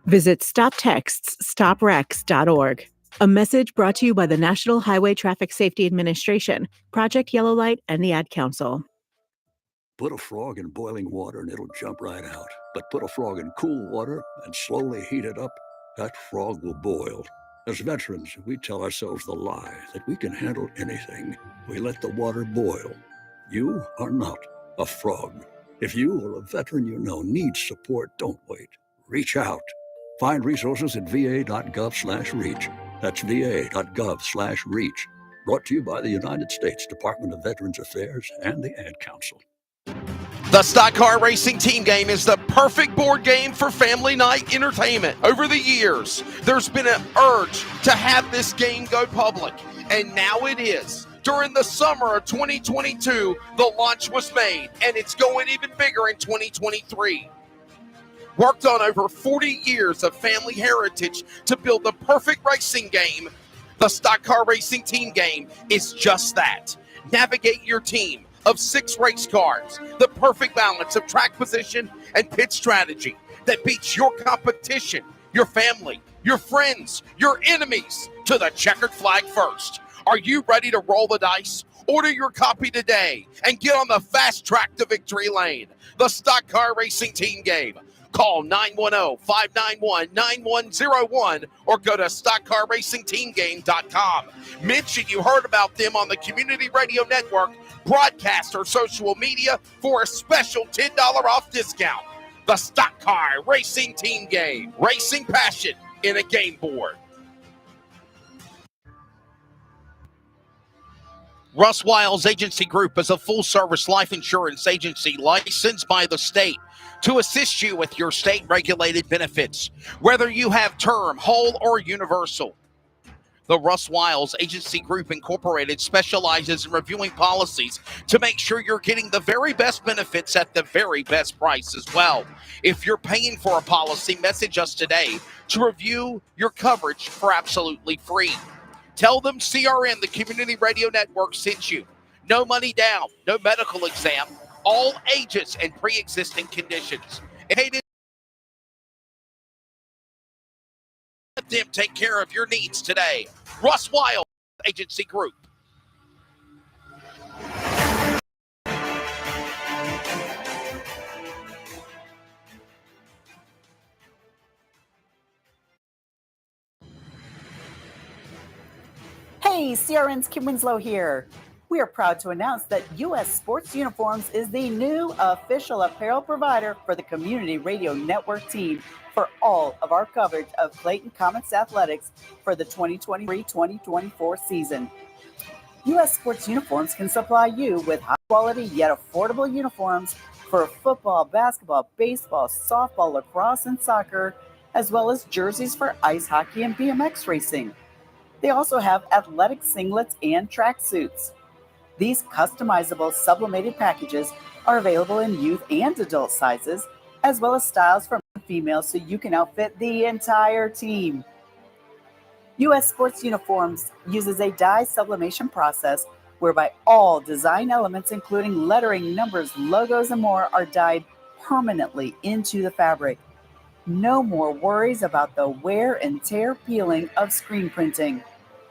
Visit StopTextsStopWrecks.org. A message brought to you by the National Highway Traffic Safety Administration, Project Yellow Light, and the Ad Council. Put a frog in boiling water and it'll jump right out. But put a frog in cool water and slowly heat it up, that frog will boil. As veterans, we tell ourselves the lie that we can handle anything. We let the water boil. You are not a frog. If you or a veteran you know needs support, don't wait. Reach out. Find resources at va.gov/reach. That's va.gov/reach. Brought to you by the United States Department of Veterans Affairs and the Ad Council. The Stock Car Racing Team Game is the perfect board game for family night entertainment. Over the years, there's been an urge to have this game go public, and now it is. During the summer of 2022, the launch was made, and it's going even bigger in 2023. Worked on over 40 years of family heritage to build the perfect racing game, the Stock Car Racing Team Game is just that. Navigate your team of 6 race cars, the perfect balance of track position and pit strategy that beats your competition, your family, your friends, your enemies to the checkered flag first. Are you ready to roll the dice? Order your copy today and get on the fast track to victory lane. The Stock Car Racing Team Game. Call 910-591-9101 or go to stockcarracingteamgame.com. Mention you heard about them on the Community Radio Network, broadcast, or social media for a special $10 off discount. The Stock Car Racing Team Game. Racing passion in a game board. Russ Wiles Agency Group is a full-service life insurance agency licensed by the state to assist you with your state-regulated benefits, whether you have term, whole, or universal. The Russ Wiles Agency Group Incorporated specializes in reviewing policies to make sure you're getting the very best benefits at the very best price as well. If you're paying for a policy, message us today to review your coverage for absolutely free. Tell them CRN, the Community Radio Network, sent you. No money down, no medical exam, all ages and pre-existing conditions. Let them take care of your needs today. Russ Wiles Agency Group. Hey, CRN's Kim Winslow here. We are proud to announce that U.S. Sports Uniforms is the new official apparel provider for the Community Radio Network team for all of our coverage of Clayton Comets athletics for the 2023-2024 season. U.S. Sports Uniforms can supply you with high-quality yet affordable uniforms for football, basketball, baseball, softball, lacrosse, and soccer, as well as jerseys for ice hockey and BMX racing. They also have athletic singlets and tracksuits. These customizable sublimated packages are available in youth and adult sizes, as well as styles for females, so you can outfit the entire team. U.S. Sports Uniforms uses a dye sublimation process whereby all design elements, including lettering, numbers, logos, and more, are dyed permanently into the fabric. No more worries about the wear and tear peeling of screen printing.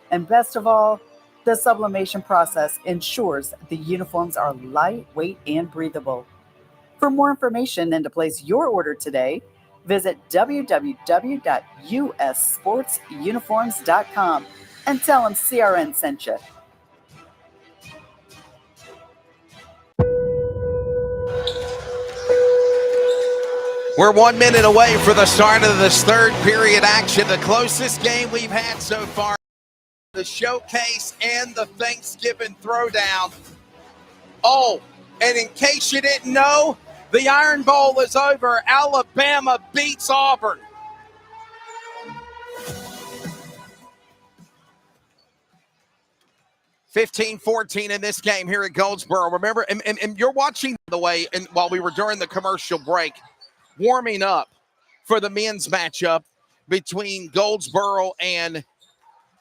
And best of all, the sublimation process ensures the uniforms are lightweight and breathable. For more information and to place your order today, visit www.ussportsuniforms.com and tell them CRN sent you. We're 1 minute away for the start of this third period action. The closest game we've had so far. The showcase and the Thanksgiving Throwdown. Oh, and in case you didn't know, the Iron Bowl is over. Alabama beats Auburn. (15-14) in this game here at Goldsboro. Remember, and you're watching, by the way, and while we were during the commercial break, warming up for the men's matchup between Goldsboro and,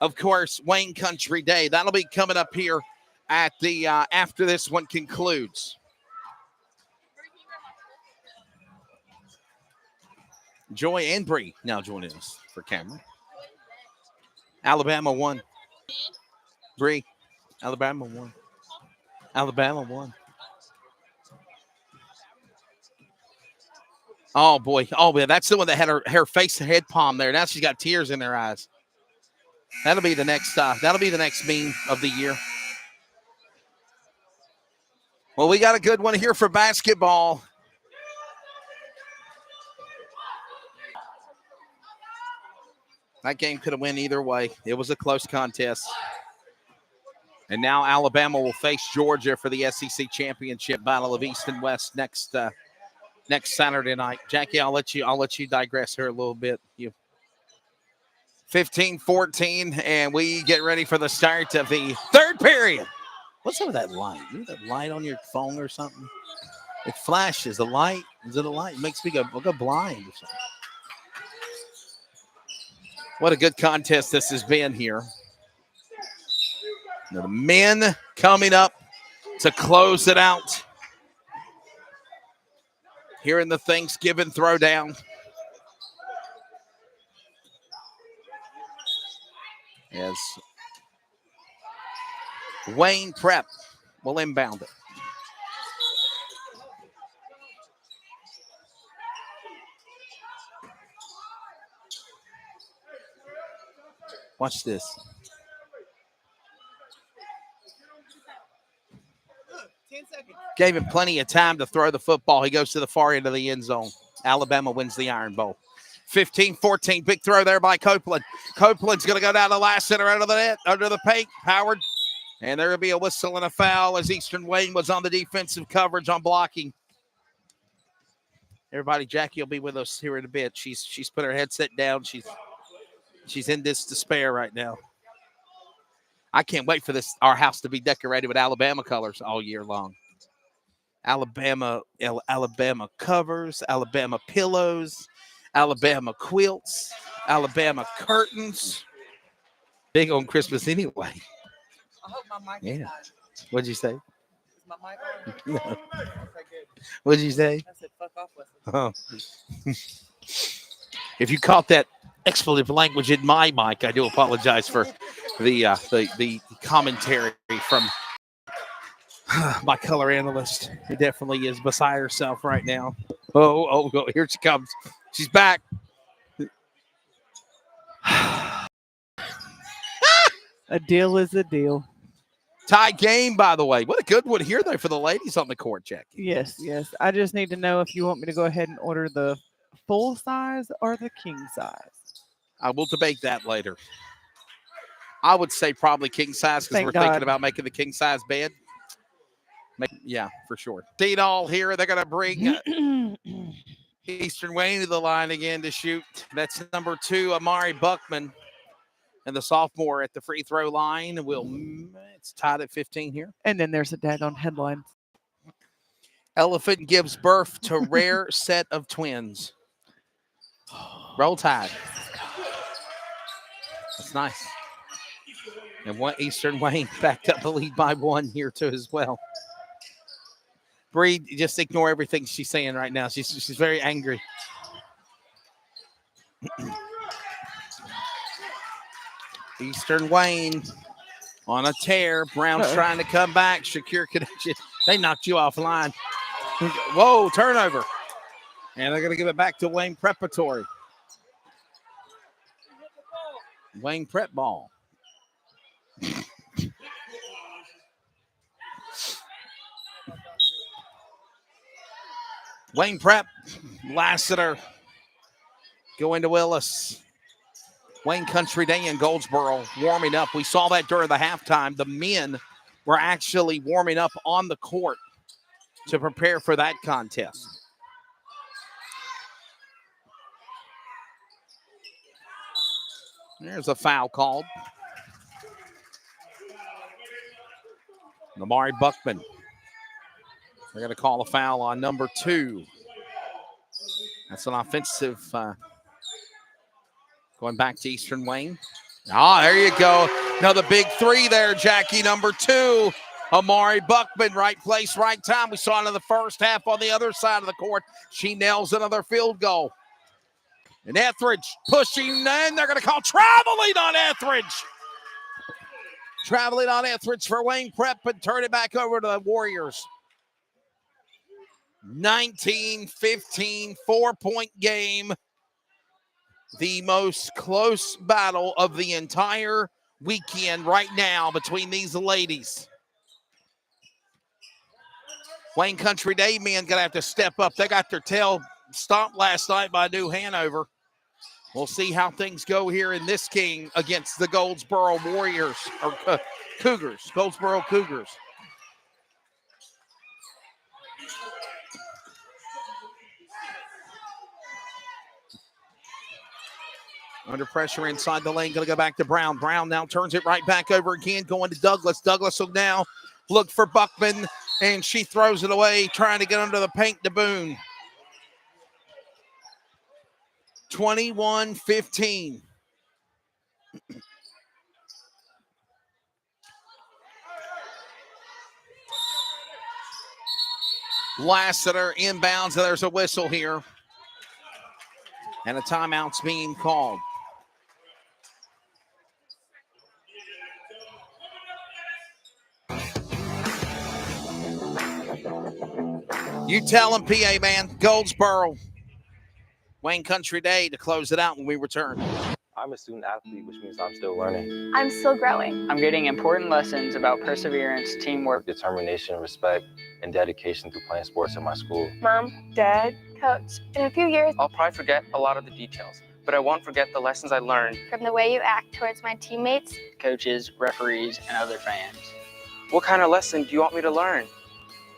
of course, Wayne Country Day. That'll be coming up here at the after this one concludes. Joy and Bree now joining us for camera. Alabama won. Bree, Alabama won. Alabama won. Oh, boy. Oh, man. That's the one that had her face head palm there. Now she's got tears in her eyes. That'll be the next meme of the year. Well, we got a good one here for basketball. That game could have went either way. It was a close contest. And now Alabama will face Georgia for the SEC championship battle of East and West next Saturday night. Jackie, I'll let you digress here a little bit. 15-14, and we get ready for the start of the third period. What's up with that light? You have that light on your phone or something? It flashes. The light. Is it a light? It makes me go blind or something. What a good contest this has been here. Now the men coming up to close it out here in the Thanksgiving Throwdown. As Wayne Prep will inbound it. Watch this. Gave him plenty of time to throw the football. He goes to the far end of the end zone. Alabama wins the Iron Bowl. 15-14. Big throw there by Copeland. Copeland's going to go down the last center out of the net, under the paint. Howard. And there will be a whistle and a foul as Eastern Wayne was on the defensive coverage on blocking. Everybody, Jackie will be with us here in a bit. She's put her headset down. She's in this despair right now. I can't wait for our house to be decorated with Alabama colors all year long. Alabama covers, Alabama pillows, Alabama quilts, Alabama curtains. Big on Christmas anyway. I hope my mic is on. What'd you say? Is my mic on? No. Okay, good. What'd you say? I said fuck off with it. Oh. If you caught that expletive language in my mic, I do apologize for the commentary from my color analyst. Who definitely is beside herself right now. Oh, here she comes. She's back. A deal is a deal. Tie game, by the way. What a good one here, though, for the ladies on the court, Jackie. Yes. I just need to know if you want me to go ahead and order the full size or the king size. I will debate that later. I would say probably king size because we're thinking about making the king size bed. Yeah, for sure. D-Doll here. They're going to bring Eastern Wayne to the line again to shoot. That's number 2, Amari Buckman. And the sophomore at the free throw line it's tied at 15 here. And then there's a daggone headline. Elephant gives birth to rare set of twins. Roll Tide. That's nice. And one Eastern Wayne backed up the lead by 1 here too as well. Bree, just ignore everything she's saying right now. She's very angry. Eastern Wayne on a tear. Brown's trying to come back. Shakir connection. They knocked you offline. Whoa, turnover. And they're going to give it back to Wayne Preparatory. Wayne Prep ball. Wayne Prep Lassiter going to Willis. Wayne Country Day in Goldsboro warming up. We saw that during the halftime. The men were actually warming up on the court to prepare for that contest. There's a foul called. Amari Buckman. They're going to call a foul on number 2. That's an offensive going back to Eastern Wayne. There you go. Another big 3 there, Jackie. Number 2, Amari Buckman. Right place, right time. We saw it in the first half on the other side of the court. She nails another field goal. And Etheridge pushing in. They're going to call traveling on Etheridge. Traveling on Etheridge for Wayne Prep and turn it back over to the Warriors. 19-15, 4-point game. The most close battle of the entire weekend right now between these ladies. Wayne Country Day men going to have to step up. They got their tail stomped last night by New Hanover. We'll see how things go here in this game against the Goldsboro Warriors, or Cougars, Goldsboro Cougars. Under pressure inside the lane, going to go back to Brown. Brown now turns it right back over again, going to Douglas. Douglas will now look for Buckman, and she throws it away, trying to get under the paint to Boone. 21-15. Lassiter inbounds. There's a whistle here. And a timeout's being called. You tell them, PA man. Goldsboro. Wayne Country Day to close it out when we return. I'm a student athlete, which means I'm still learning. I'm still growing. I'm getting important lessons about perseverance, teamwork, determination, respect, and dedication through playing sports in my school. Mom, Dad, Coach, in a few years, I'll probably forget a lot of the details, but I won't forget the lessons I learned from the way you act towards my teammates, coaches, referees, and other fans. What kind of lesson do you want me to learn?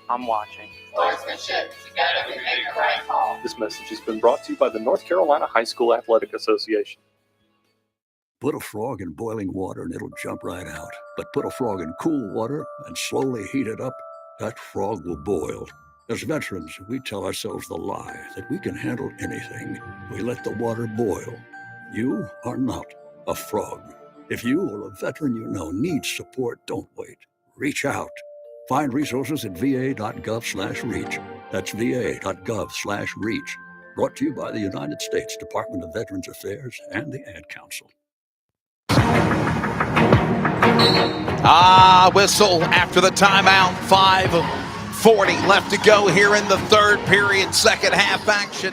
I'm watching. Sportsmanship, together we make the right call. This message has been brought to you by the North Carolina High School Athletic Association. Put a frog in boiling water and it'll jump right out. But put a frog in cool water and slowly heat it up, that frog will boil. As veterans, we tell ourselves the lie that we can handle anything. We let the water boil. You are not a frog. If you or a veteran you know needs support, don't wait. Reach out. Find resources at va.gov/reach. That's va.gov/reach. Brought to you by the United States Department of Veterans Affairs and the Ad Council. Whistle after the timeout. 5:40 left to go here in the third period, second half action.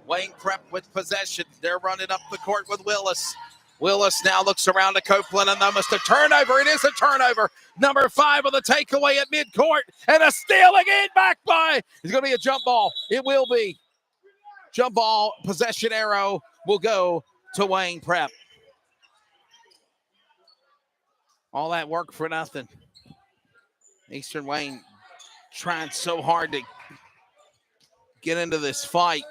Wayne Prep with possession. They're running up the court with Willis. Willis now looks around to Copeland, and almost a turnover. It is a turnover. Number 5 on the takeaway at midcourt, and a steal again back by. It's going to be a jump ball. It will be. Jump ball, possession arrow will go to Wayne Prep. All that work for nothing. Eastern Wayne trying so hard to get into this fight.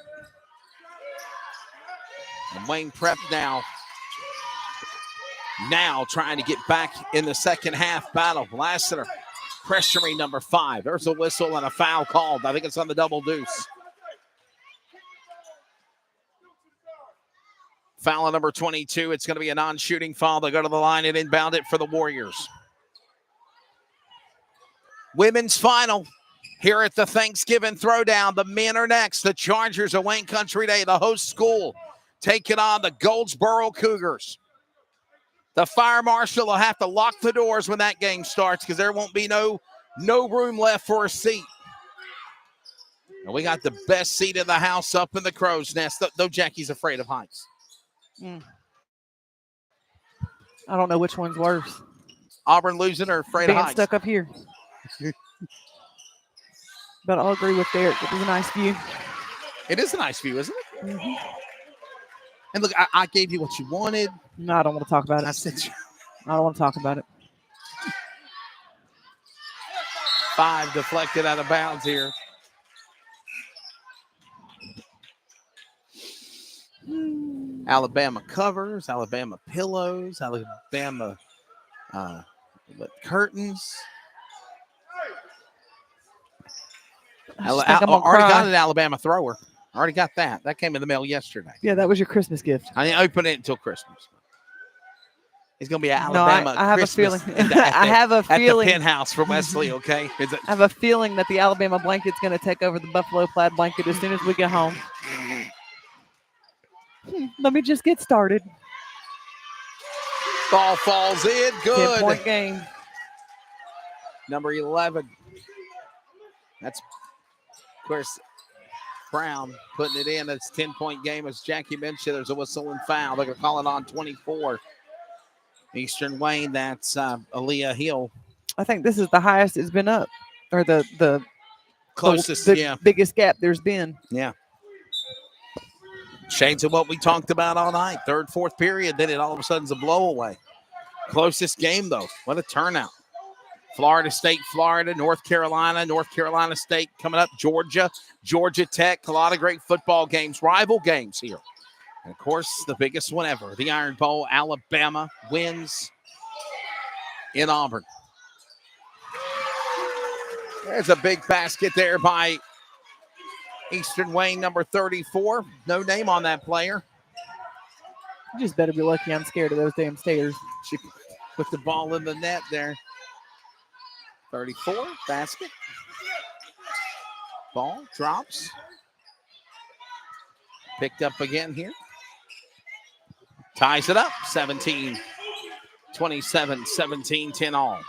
And Wayne Prep now trying to get back in the second half battle. Lassiter pressuring number 5. There's a whistle and a foul called. I think it's on the double deuce. Foul on number 22. It's going to be a non-shooting foul. They go to the line and inbound it for the Warriors. Women's final here at the Thanksgiving Throwdown. The men are next. The Chargers of Wayne Country Day, the host school, taking on the Goldsboro Cougars. The fire marshal will have to lock the doors when that game starts because there won't be no room left for a seat. And we got the best seat in the house up in the crow's nest, though Jackie's afraid of heights. I don't know which one's worse. Auburn losing or afraid of Being heights? stuck up here. But I'll agree with Derek. It was a nice view. It is a nice view, isn't it? Mm-hmm. And look, I gave you what you wanted. No, I don't want to talk about it. I said, I don't want to talk about it. 5 deflected out of bounds here. Alabama covers, Alabama pillows, Alabama curtains. I just think I'm gonna already cry. got an Alabama thrower. Already got that. That came in the mail yesterday. Yeah, that was your Christmas gift. I didn't open it until Christmas. It's going to be an No, Alabama I have Christmas a feeling. I have a at feeling. the penthouse for Wesley, okay? Is it? I have a feeling that the Alabama blanket's going to take over the Buffalo plaid blanket as soon as we get home. Let me just get started. Ball falls in. Good. 10-point game. Number 11. That's, of course, Brown putting it in. It's a 10-point game. As Jackie mentioned, there's a whistle and foul. They're going to call it on 24. Eastern Wayne, that's Aaliyah Hill. I think this is the highest it's been up, or the Closest, the biggest gap there's been. Yeah. Shades of what we talked about all night. Third, fourth period, then it all of a sudden's a blowaway. Closest game, though. What a turnout. Florida State, Florida, North Carolina State coming up, Georgia Tech. A lot of great football games, rival games here. And, of course, the biggest one ever, the Iron Bowl. Alabama wins in Auburn. There's a big basket there by Eastern Wayne, number 34. No name on that player. You just better be lucky I'm scared of those damn stairs. She put the ball in the net there. 34, basket. Ball drops. Picked up again here. Ties it up, 17-27, 17-10 all.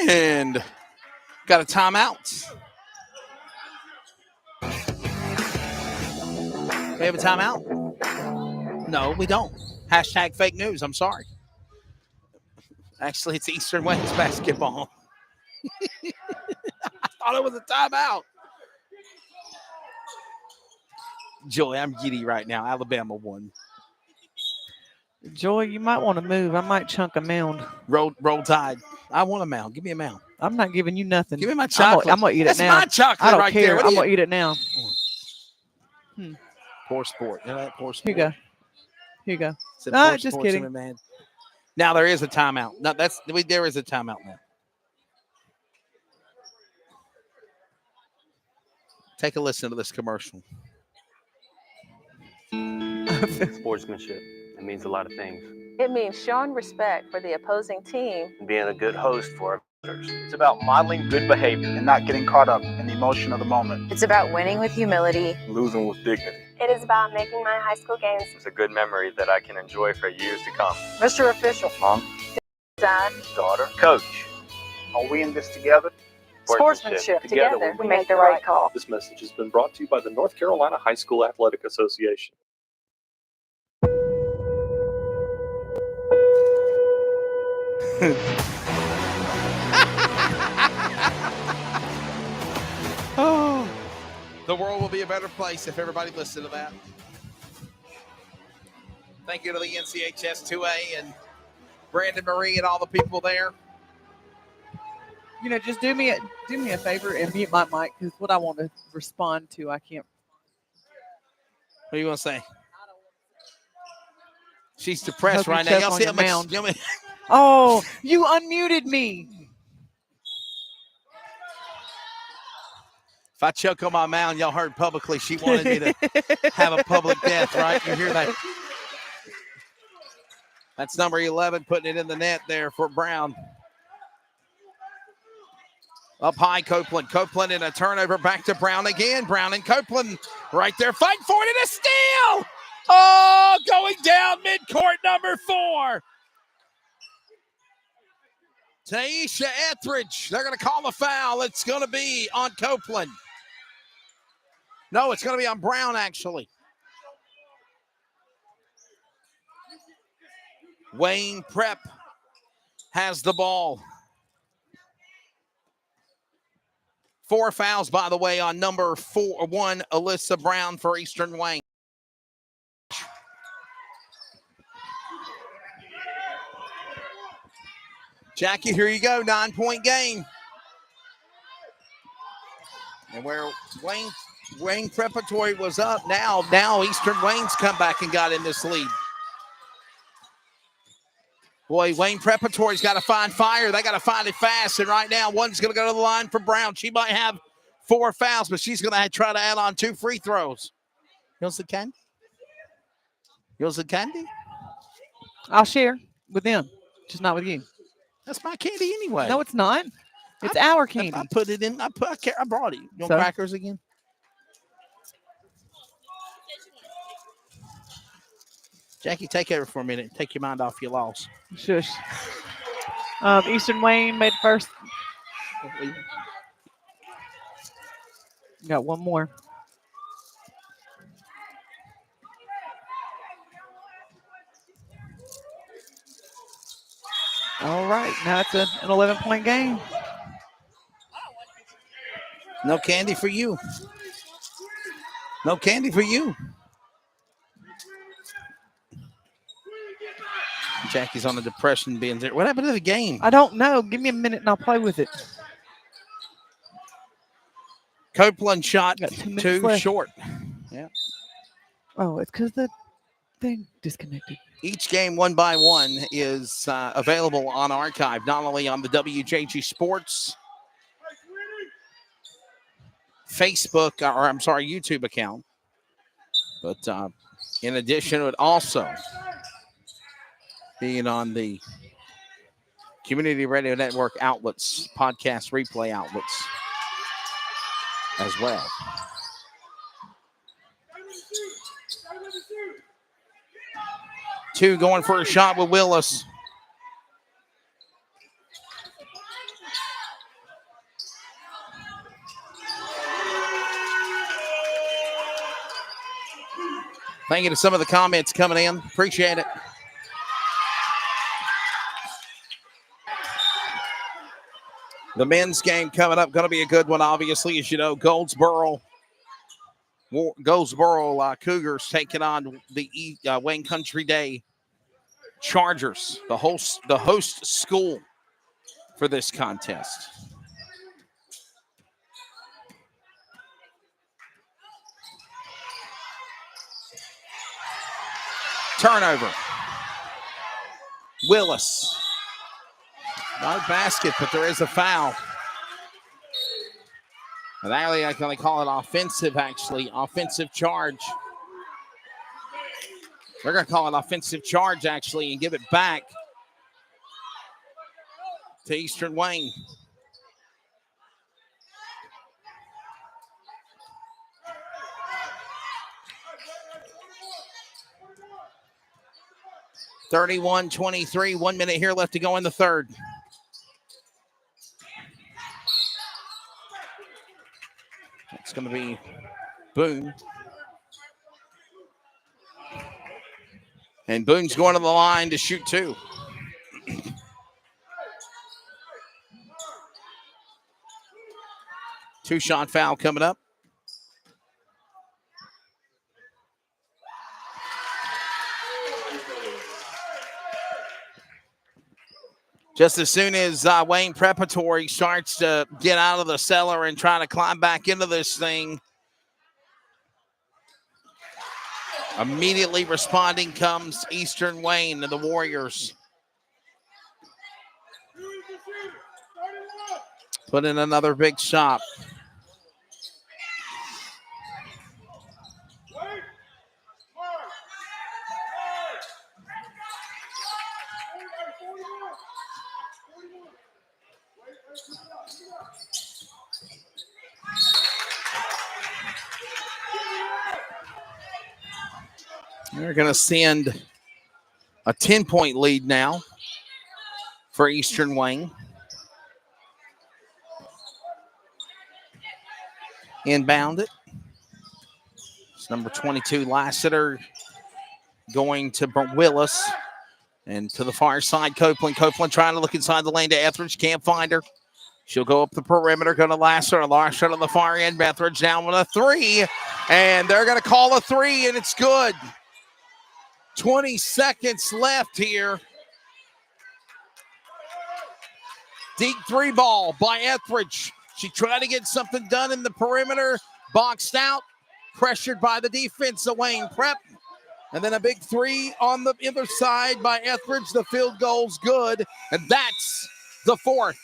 And got a timeout. We have a timeout? No, we don't. Hashtag fake news. I'm sorry. Actually, it's Eastern Wayne's basketball. I thought it was a timeout. Joy, I'm giddy right now. Alabama won. Joy, you might want to move. I might chunk a mound. Roll Tide. I want a mound. Give me a mound. I'm not giving you nothing. Give me my chocolate. I'm gonna eat That's it now. my chocolate I don't right care. there. I'm gonna eat it now. Poor sport. You know that poor sport. Here you go. Here you go. Said No, poor just sports, kidding. man. Now there is a timeout. No, there is a timeout now. Take a listen to this commercial. Sportsmanship. It means a lot of things. It means showing respect for the opposing team. And being a good host for others. It's about modeling good behavior and not getting caught up in the emotion of the moment. It's about winning with humility. Losing with dignity. It is about making my high school games. It's a good memory that I can enjoy for years to come. Mr. Official. Mom. Dad. Daughter. Coach. Are we in this together? Sportsmanship. Together we make the right call. This message has been brought to you by the North Carolina High School Athletic Association. Oh, the world will be a better place if everybody listened to that. Thank you to the NCHS 2A and Brandon Marie and all the people there. You know, just do me a favor and mute my mic, because what I want to respond to, I can't. What are you going to say? She's depressed Hope you right now. choke Y'all on see your how much? mound. Oh, you unmuted me. If I choke on my mound, y'all heard publicly she wanted me to have a public death, right? You hear that? That's number 11 putting it in the net there for Brown. Up high, Copeland. Copeland in a turnover, back to Brown again. Brown and Copeland right there fighting for it, and a steal! Oh, going down midcourt, number 4. Taisha Etheridge. They're going to call the foul. It's going to be on Copeland. No, it's going to be on Brown, actually. Wayne Prep has the ball. 4 fouls, by the way, on number 1, Alyssa Brown for Eastern Wayne. Jackie, here you go, 9-point game. And where Wayne Preparatory was up, now Eastern Wayne's come back and got in this lead. Boy, Wayne Preparatory's got to find fire. They got to find it fast. And right now, one's going to go to the line for Brown. She might have 4 fouls, but she's going to try to add on 2 free throws. Here's the candy. I'll share with them, just not with you. That's my candy anyway. No, it's not. It's our candy. I put it in. I brought it. You want So? crackers again? Jackie, take over for a minute. Take your mind off your loss. Shush. Eastern Wayne made first. Got one more. All right, now it's an 11-point game. No candy for you. No candy for you. Jackie's on a depression binge. What happened to the game? I don't know. Give me a minute and I'll play with it. Copeland shot 2 left. short. Yeah. Oh, it's because the thing disconnected. Each game, 1 by 1, is available on archive, not only on the WJG Sports YouTube account, but in addition, it would also being on the Community Radio Network outlets, podcast replay outlets as well. Two going for a shot with Willis. Thank you to some of the comments coming in. Appreciate it. The men's game coming up, going to be a good one, obviously, as you know. Goldsboro Cougars taking on the Wayne Country Day Chargers, the host school for this contest. Turnover. Willis. No basket, but there is a foul. And actually, I can call it offensive, actually. Offensive charge. They're going to call it offensive charge, actually, and give it back to Eastern Wayne. (31-23). 1 minute here left to go in the third. It's going to be Boone. And Boone's going to the line to shoot 2. Two-shot foul coming up. Just as soon as Wayne Preparatory starts to get out of the cellar and try to climb back into this thing, immediately responding comes Eastern Wayne and the Warriors. Put in another big shot. They're going to send a 10-point lead now for Eastern Wayne. Inbound it. It's number 22, Lassiter, going to Willis. And to the far side, Copeland. Copeland trying to look inside the lane to Etheridge. Can't find her. She'll go up the perimeter, going to Lasser. Larson on the far end. Bethridge down with a three. And they're going to call a three, and it's good. 20 seconds left here. Deep three ball by Etheridge. She tried to get something done in the perimeter. Boxed out. Pressured by the defense of Wayne Prep. And then a big three on the other side by Etheridge. The field goal's good. And that's the fourth.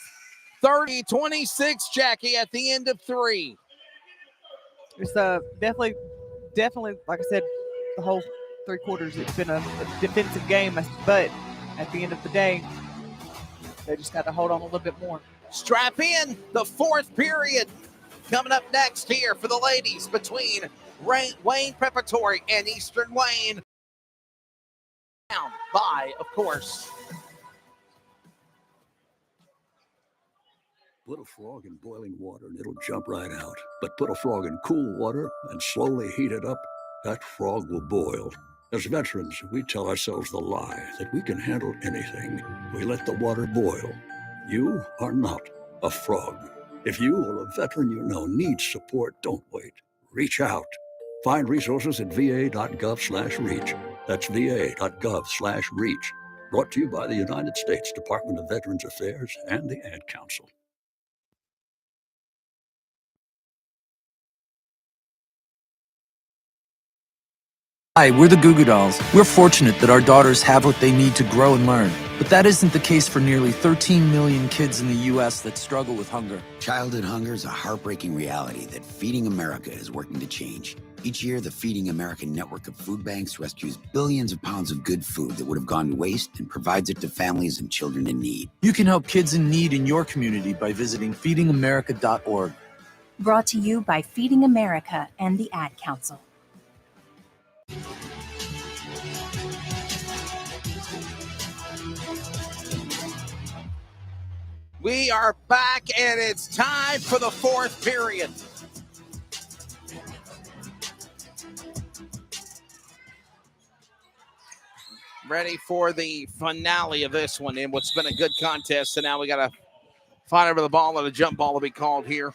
30-26, Jackie, at the end of three. It's definitely, like I said, the whole 3 quarters, it's been a defensive game. But at the end of the day, they just got to hold on a little bit more. Strap in, the fourth period. Coming up next here for the ladies between Wayne Preparatory and Eastern Wayne. Down by, of course. Put a frog in boiling water and it'll jump right out. But put a frog in cool water and slowly heat it up, that frog will boil. As veterans, we tell ourselves the lie that we can handle anything. We let the water boil. You are not a frog. If you or a veteran you know needs support, don't wait. Reach out. Find resources at va.gov/reach. That's va.gov/reach. Brought to you by the United States Department of Veterans Affairs and the Ad Council. Hi, we're the Goo Goo Dolls. We're fortunate that our daughters have what they need to grow and learn. But that isn't the case for nearly 13 million kids in the U.S. that struggle with hunger. Childhood hunger is a heartbreaking reality that Feeding America is working to change. Each year, the Feeding America network of food banks rescues billions of pounds of good food that would have gone to waste and provides it to families and children in need. You can help kids in need in your community by visiting feedingamerica.org. Brought to you by Feeding America and the Ad Council. We are back, and it's time for the fourth period. Ready for the finale of this one in what's been a good contest. So now we got to fight over the ball, and a jump ball will be called here.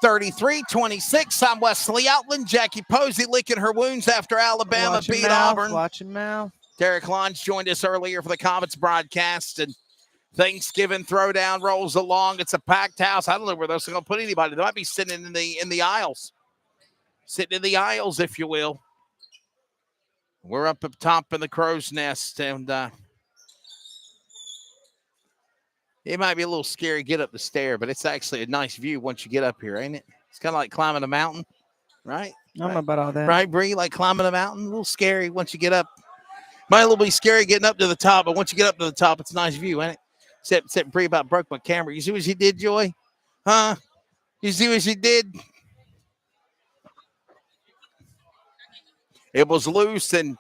33-26. I'm Wesley Outland. Jackie Posey licking her wounds after Alabama beat Auburn. Watch him now. Derek Lons joined us earlier for the Comets broadcast, and Thanksgiving Throwdown rolls along. It's a packed house. I don't know where they're going to put anybody. They might be sitting in the aisles. Sitting in the aisles, if you will. We're up top in the crow's nest, and it might be a little scary to get up the stair, but it's actually a nice view once you get up here, ain't it? It's kind of like climbing a mountain, right? I don't know about all that. Right, Bree? Like climbing a mountain, a little scary once you get up. Might a little be scary getting up to the top, but once you get up to the top, it's a nice view, ain't it? Except Bree about broke my camera. You see what she did, Joy? Huh? You see what she did? It was loose, and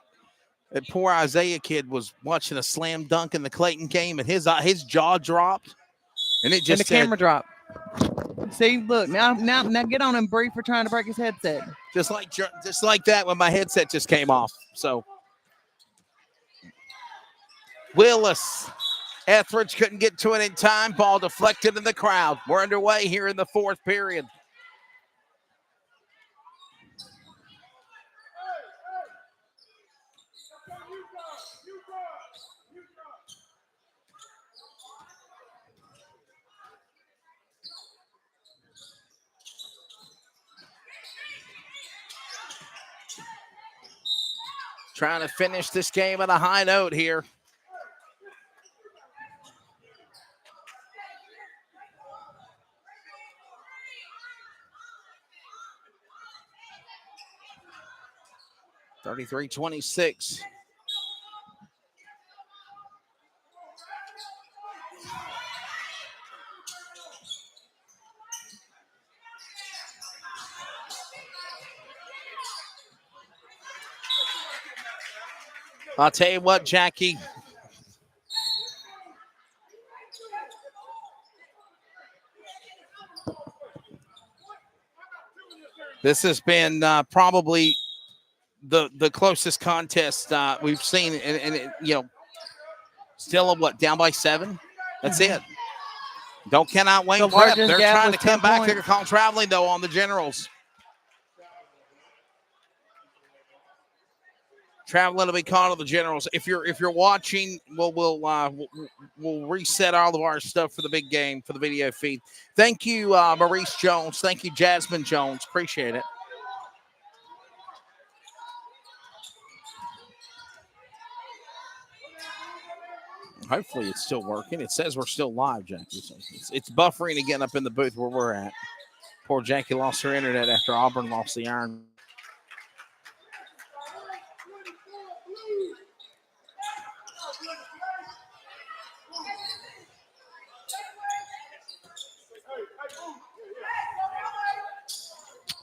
that poor Isaiah kid was watching a slam dunk in the Clayton game, and his jaw dropped, and it just and the camera dropped. See, look now get on him, Bree, for trying to break his headset. Just like that when my headset just came off. So Willis, Etheridge couldn't get to it in time. Ball deflected in the crowd. We're underway here in the fourth period. Trying to finish this game on a high note here. (33-26). I'll tell you what, Jackie. This has been probably the closest contest we've seen, and Still down by 7? That's it. Don't count out Wayne The Prep. largest They're gap trying was to come 10 back. points. They're calling traveling, though, on the Generals. Traveling will be caught on the Generals. If you're watching, we'll reset all of our stuff for the big game for the video feed. Thank you, Maurice Jones. Thank you, Jasmine Jones. Appreciate it. Hopefully it's still working. It says we're still live, Jackie. So it's buffering again up in the booth where we're at. Poor Jackie lost her internet after Auburn lost the Iron.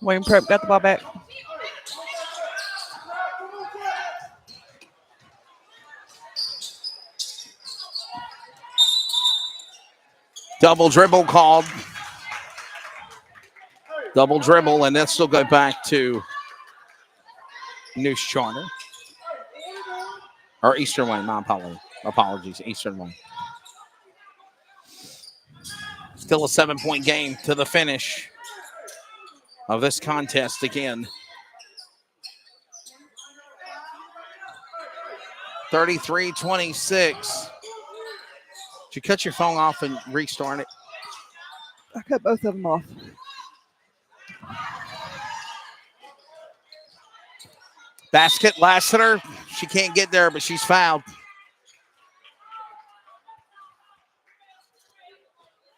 Wayne Prep got the ball back. Double dribble called. Double dribble, and this will go back to News Charter. Or Eastern Wayne, my apologies. Eastern Wayne. Still a 7-point game to the finish of this contest again. 33-26. Did you cut your phone off and restart it? I cut both of them off. Basket, Lassiter. She can't get there, but she's fouled.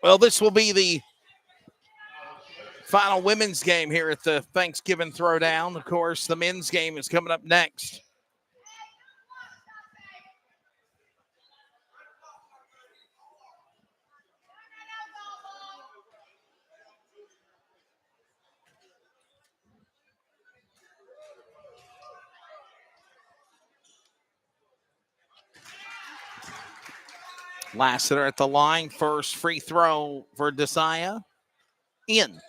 Well, this will be the final women's game here at the Thanksgiving Throwdown. Of course, the men's game is coming up next. Lassiter at the line. First free throw for Desaya. In.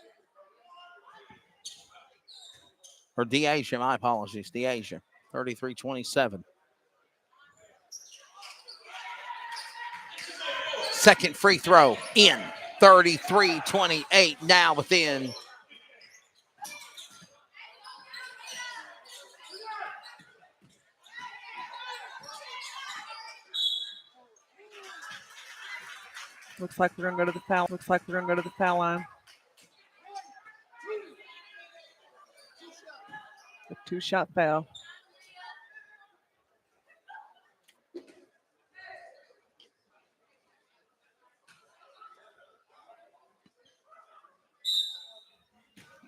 Or DeAsia, my apologies. DeAsia. 33-27. Second free throw. In. 33-28. Now within. Looks like we're gonna go to the foul. Looks like we're gonna go to the foul line. A 2-shot foul.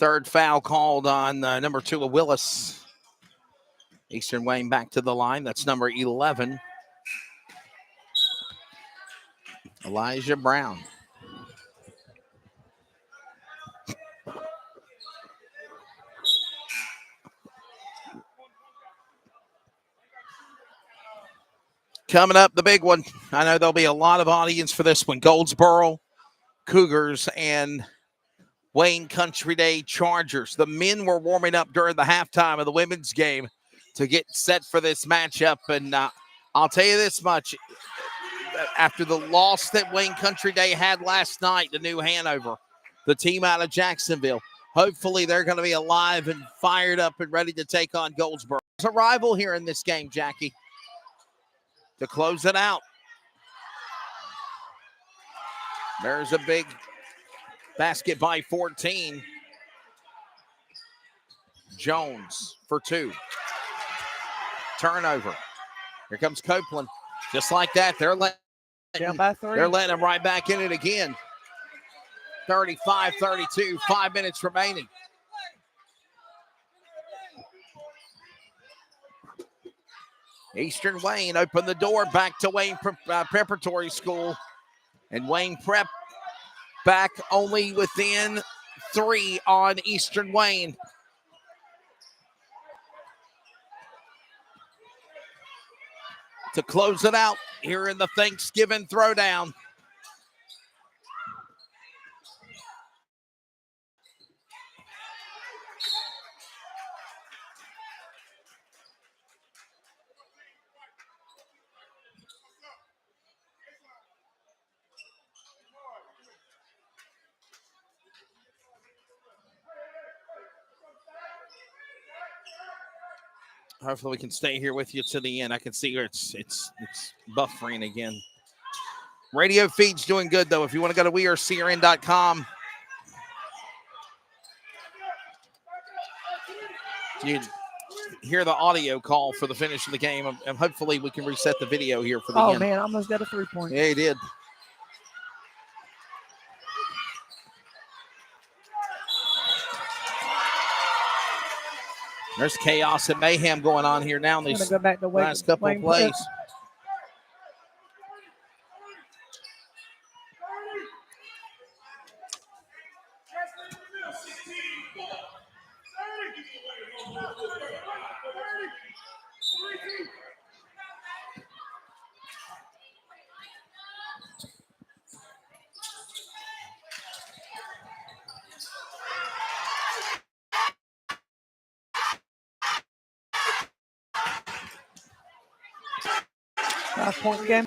Third foul called on number 2 of Willis. Eastern Wayne back to the line. That's number 11. Elijah Brown. Coming up, the big one. I know there'll be a lot of audience for this one. Goldsboro Cougars and Wayne Country Day Chargers. The men were warming up during the halftime of the women's game to get set for this matchup. And I'll tell you this much. After the loss that Wayne Country Day had last night to New Hanover, the team out of Jacksonville, hopefully they're going to be alive and fired up and ready to take on Goldsboro. There's a rival here in this game, Jackie, to close it out. There's a big basket by 14. Jones for 2. Turnover. Here comes Copeland. Just like that, they're letting him right back in it again. 35-32, 5 minutes remaining. Eastern Wayne opened the door back to Wayne Preparatory School. And Wayne Prep back only within 3 on Eastern Wayne. To close it out here in the Thanksgiving Throwdown. Hopefully we can stay here with you to the end. I can see here it's buffering again. Radio feed's doing good, though. If you want to go to wearecrn.com, you hear the audio call for the finish of the game, and hopefully we can reset the video here for the end. Oh, man, almost got a 3-point. Yeah, he did. There's chaos and mayhem going on here now in these go back to last couple of plays. Point game.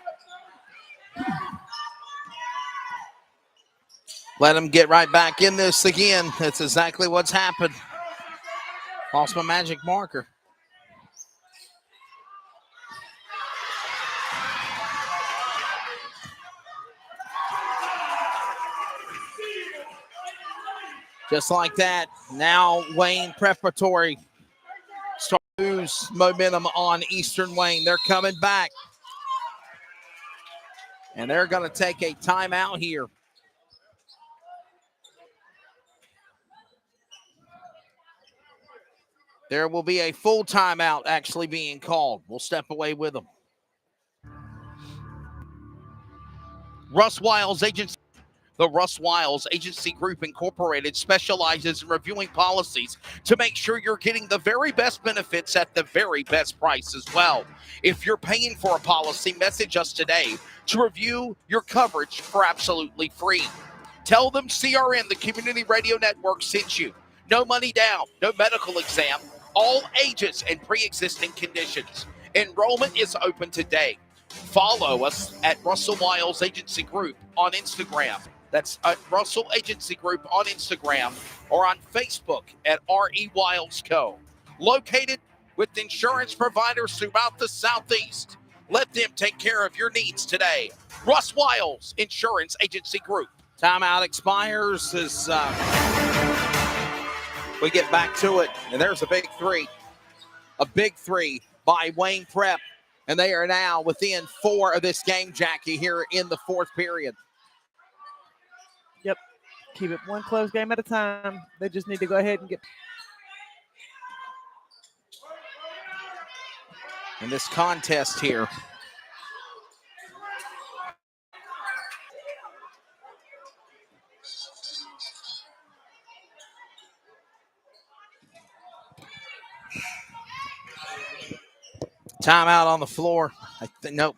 Let him get right back in this again. That's exactly what's happened. Lost my magic marker. Just like that, now Wayne Preparatory starts to lose momentum on Eastern Wayne. They're coming back. And they're going to take a timeout here. There will be a full timeout actually being called. We'll step away with them. Russ Wiles Agency. The Russ Wiles Agency Group Incorporated specializes in reviewing policies to make sure you're getting the very best benefits at the very best price as well. If you're paying for a policy, message us today to review your coverage for absolutely free. Tell them CRN, the Community Radio Network, sent you. No money down, no medical exam, all ages and pre-existing conditions. Enrollment is open today. Follow us at Russell Wiles Agency Group on Instagram. That's at Russell Agency Group on Instagram or on Facebook at RE Wiles Co. Located with insurance providers throughout the Southeast. Let them take care of your needs today. Russ Wiles Insurance Agency Group. Timeout expires as we get back to it. And there's a big three. A big three by Wayne Prep. And they are now within 4 of this game, Jackie, here in the 4th period. Yep. Keep it one close game at a time. They just need to go ahead and get. In this contest here. Timeout on the floor. Nope.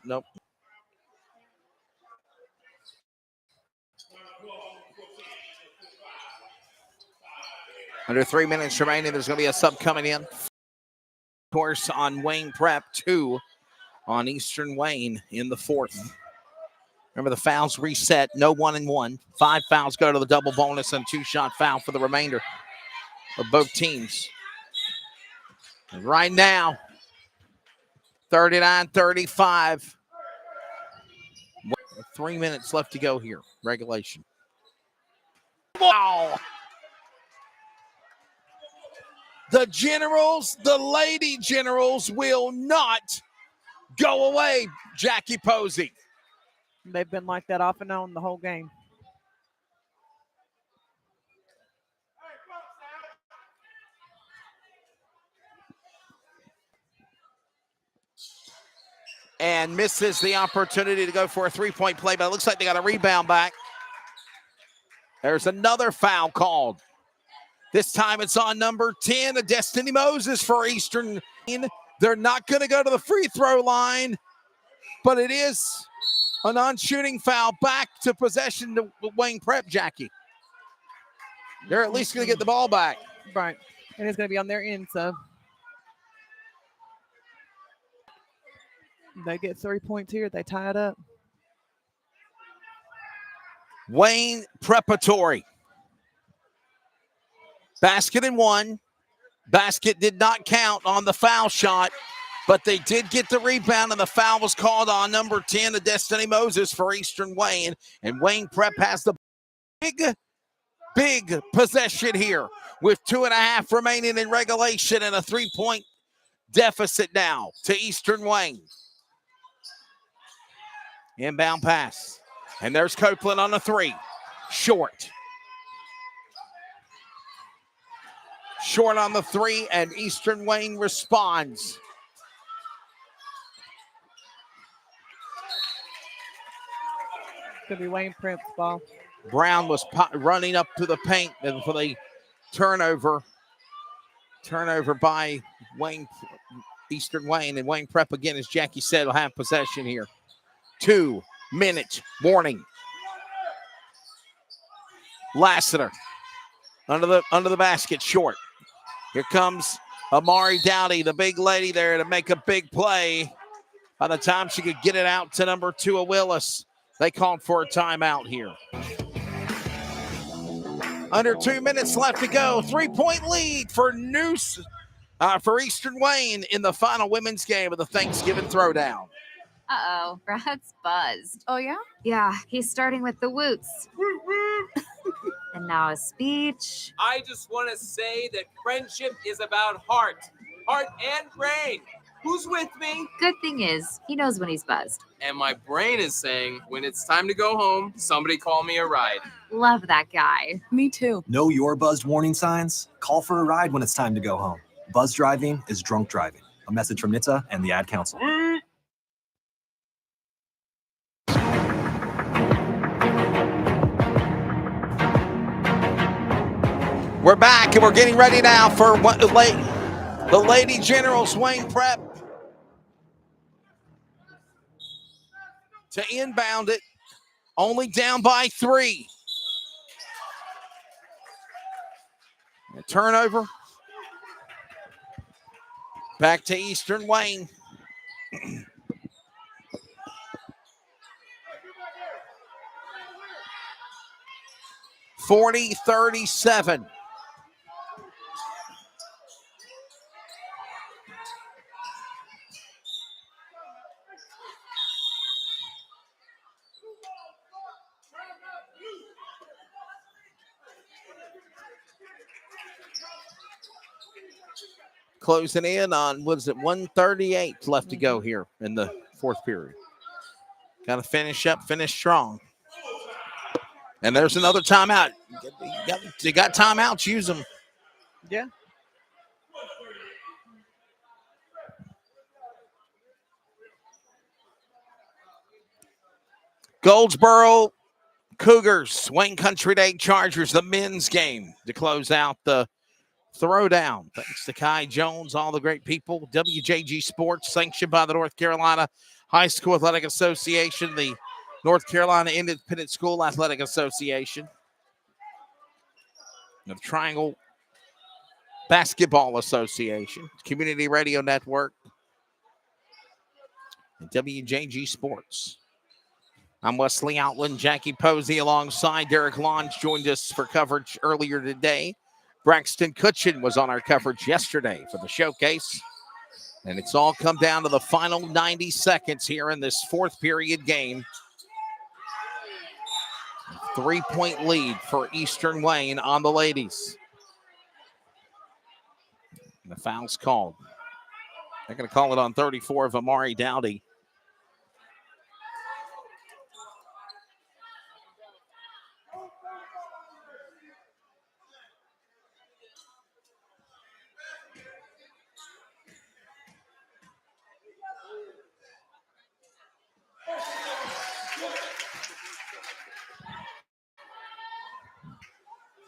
Under 3 minutes remaining, there's going to be a sub coming in. Of course, on Wayne Prep, 2 on Eastern Wayne in the 4th. Remember, the fouls reset, no 1-and-1. 5 fouls go to the double bonus and 2-shot foul for the remainder of both teams. And right now, 39-35. 3 minutes left to go here, regulation. Wow. The Generals, the Lady Generals, will not go away, Jackie Posey. They've been like that off and on the whole game. And misses the opportunity to go for a 3-point play, but it looks like they got a rebound back. There's another foul called. This time it's on number 10, Destiny Moses for Eastern. They're not going to go to the free throw line, but it is a non-shooting foul back to possession to Wayne Prep, Jackie. They're at least going to get the ball back. Right. And it's going to be on their end, so. They get 3 points here. They tie it up. Wayne Preparatory. Basket and 1. Basket did not count on the foul shot, but they did get the rebound, and the foul was called on number 10, of Destiny Moses for Eastern Wayne. And Wayne Prep has the big possession here with 2.5 remaining in regulation and a 3-point deficit now to Eastern Wayne. Inbound pass. And there's Copeland on the 3. Short. Short on the 3, and Eastern Wayne responds. Could be Wayne Premp's ball. Brown was running up to the paint for the turnover. Turnover by Eastern Wayne, and Wayne Prep again, as Jackie said, will have possession here. 2-minute warning. Lassiter under the basket, short. Here comes Amari Dowdy, the big lady there to make a big play. By the time she could get it out to number 2 of Willis, they called for a timeout here. Under 2 minutes left to go. 3-point lead for Eastern Wayne in the final women's game of the Thanksgiving Throwdown. Uh-oh, Brad's buzzed. Oh, yeah? Yeah, he's starting with the woots. And now a speech. I just want to say that friendship is about heart and brain. Who's with me? Good thing is, he knows when he's buzzed. And my brain is saying, when it's time to go home, somebody call me a ride. Love that guy. Me too. Know your buzzed warning signs? Call for a ride when it's time to go home. Buzz driving is drunk driving. A message from NHTSA and the Ad Council. We're back, and we're getting ready now for the Lady Generals, Wayne Prep, to inbound it, only down by 3. A turnover. Back to Eastern Wayne. (40-37). Closing in on, 1:38 left to go here in the fourth period. Got to finish strong. And there's another timeout. You got timeouts, use them. Yeah. Goldsboro Cougars, Wayne Country Day Chargers, the men's game to close out the Throwdown. Thanks to Kai Jones, all the great people. WJG Sports, sanctioned by the North Carolina High School Athletic Association, the North Carolina Independent School Athletic Association, the Triangle Basketball Association, Community Radio Network, and WJG Sports. I'm Wesley Outland. Jackie Posey alongside Derek Launch joined us for coverage earlier today. Braxton Kutchin was on our coverage yesterday for the showcase. And it's all come down to the final 90 seconds here in this fourth period game. 3-point lead for Eastern Wayne on the ladies. And the foul's called. They're going to call it on 34 of Amari Dowdy.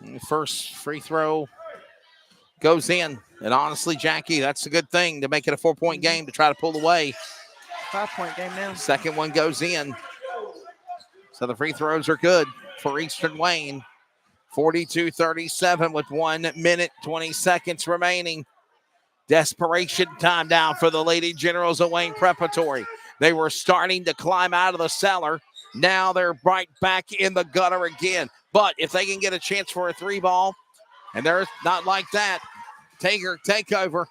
And the first free throw goes in. And honestly, Jackie, that's a good thing to make it a 4-point game to try to pull away. 5-point game now. Second one goes in. So the free throws are good for Eastern Wayne. 42-37 with 1 minute, 20 seconds remaining. Desperation time now for the Lady Generals of Wayne Preparatory. They were starting to climb out of the cellar. Now they're right back in the gutter again. But if they can get a chance for a 3 ball, and they're not like that, takeover.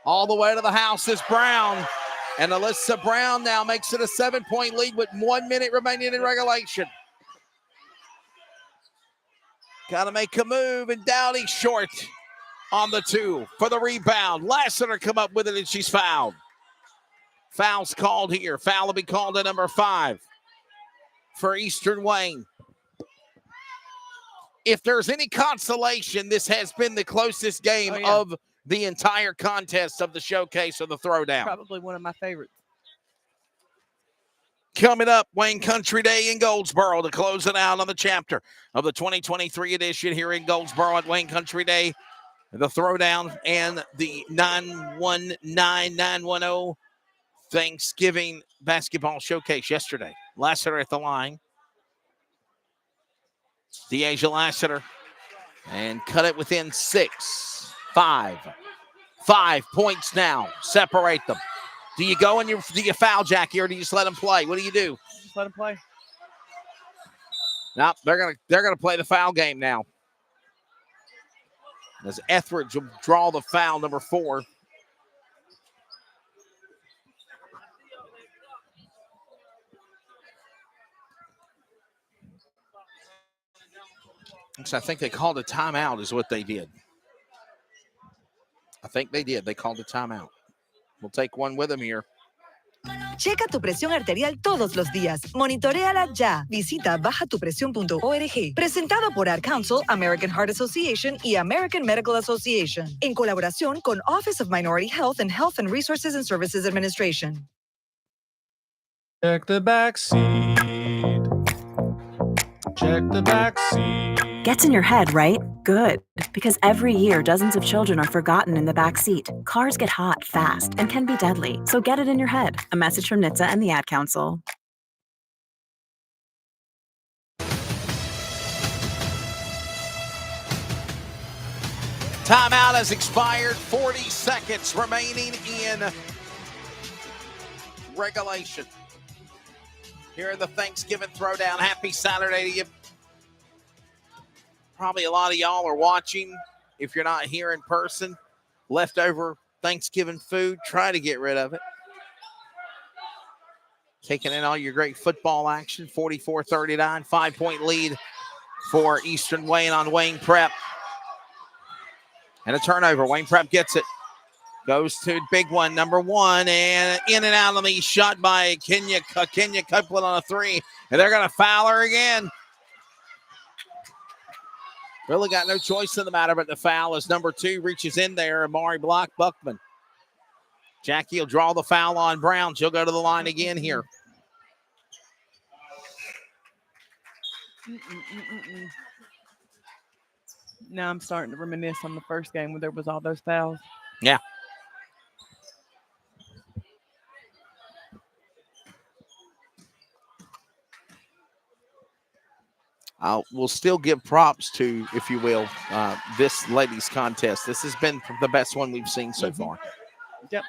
All the way to the house is Brown. And Alyssa Brown now makes it a 7-point lead with 1 minute remaining in regulation. Got to make a move, and Dowdy short on the 2 for the rebound. Lassiter come up with it, and she's fouled. Foul's called here. Foul will be called to number 5 for Eastern Wayne. If there's any consolation, this has been the closest game of the entire contest of the showcase of the Throwdown. Probably one of my favorites. Coming up, Wayne Country Day in Goldsboro to close it out on the chapter of the 2023 edition here in Goldsboro at Wayne Country Day. The Throwdown and the 919-910 Thanksgiving basketball showcase yesterday. Lassiter at the line. Deasia Lassiter. And cut it within 6. 5 points now. Separate them. Do you go and do you foul, Jackie, or do you just let them play? What do you do? Just let them play. Nope, they're gonna play the foul game now. As Etheridge will draw the foul, number 4. I think they called a timeout is what they did. I think they did. They called a timeout. We'll take one with them here. Checa tu presión arterial todos los días. Monitoréala ya. Visita bajatupresión.org. Presentado por Ad Council, American Heart Association y American Medical Association. En colaboración con Office of Minority Health and Health and Resources and Services Administration. Check the back seat. Check the back seat. Gets in your head, right? Good. Because every year, dozens of children are forgotten in the back seat. Cars get hot fast and can be deadly. So get it in your head. A message from NHTSA and the Ad Council. Timeout has expired. 40 seconds remaining in regulation. Here in the Thanksgiving Throwdown. Happy Saturday to you. Probably a lot of y'all are watching. If you're not here in person, leftover Thanksgiving food, try to get rid of it. Taking in all your great football action. 44-39, 5-point lead for Eastern Wayne on Wayne Prep. And a turnover. Wayne Prep gets it. Goes to big one, number 1, and in and out on the shot by Kenya Copeland on a 3. And they're going to foul her again. Really got no choice in the matter, but the foul as number 2 reaches in there. Amari Buckman. Jackie will draw the foul on Brown. She'll go to the line again here. Now I'm starting to reminisce on the first game where there was all those fouls. Yeah. We'll still give props to, if you will, this ladies contest. This has been the best one we've seen so far. Yep.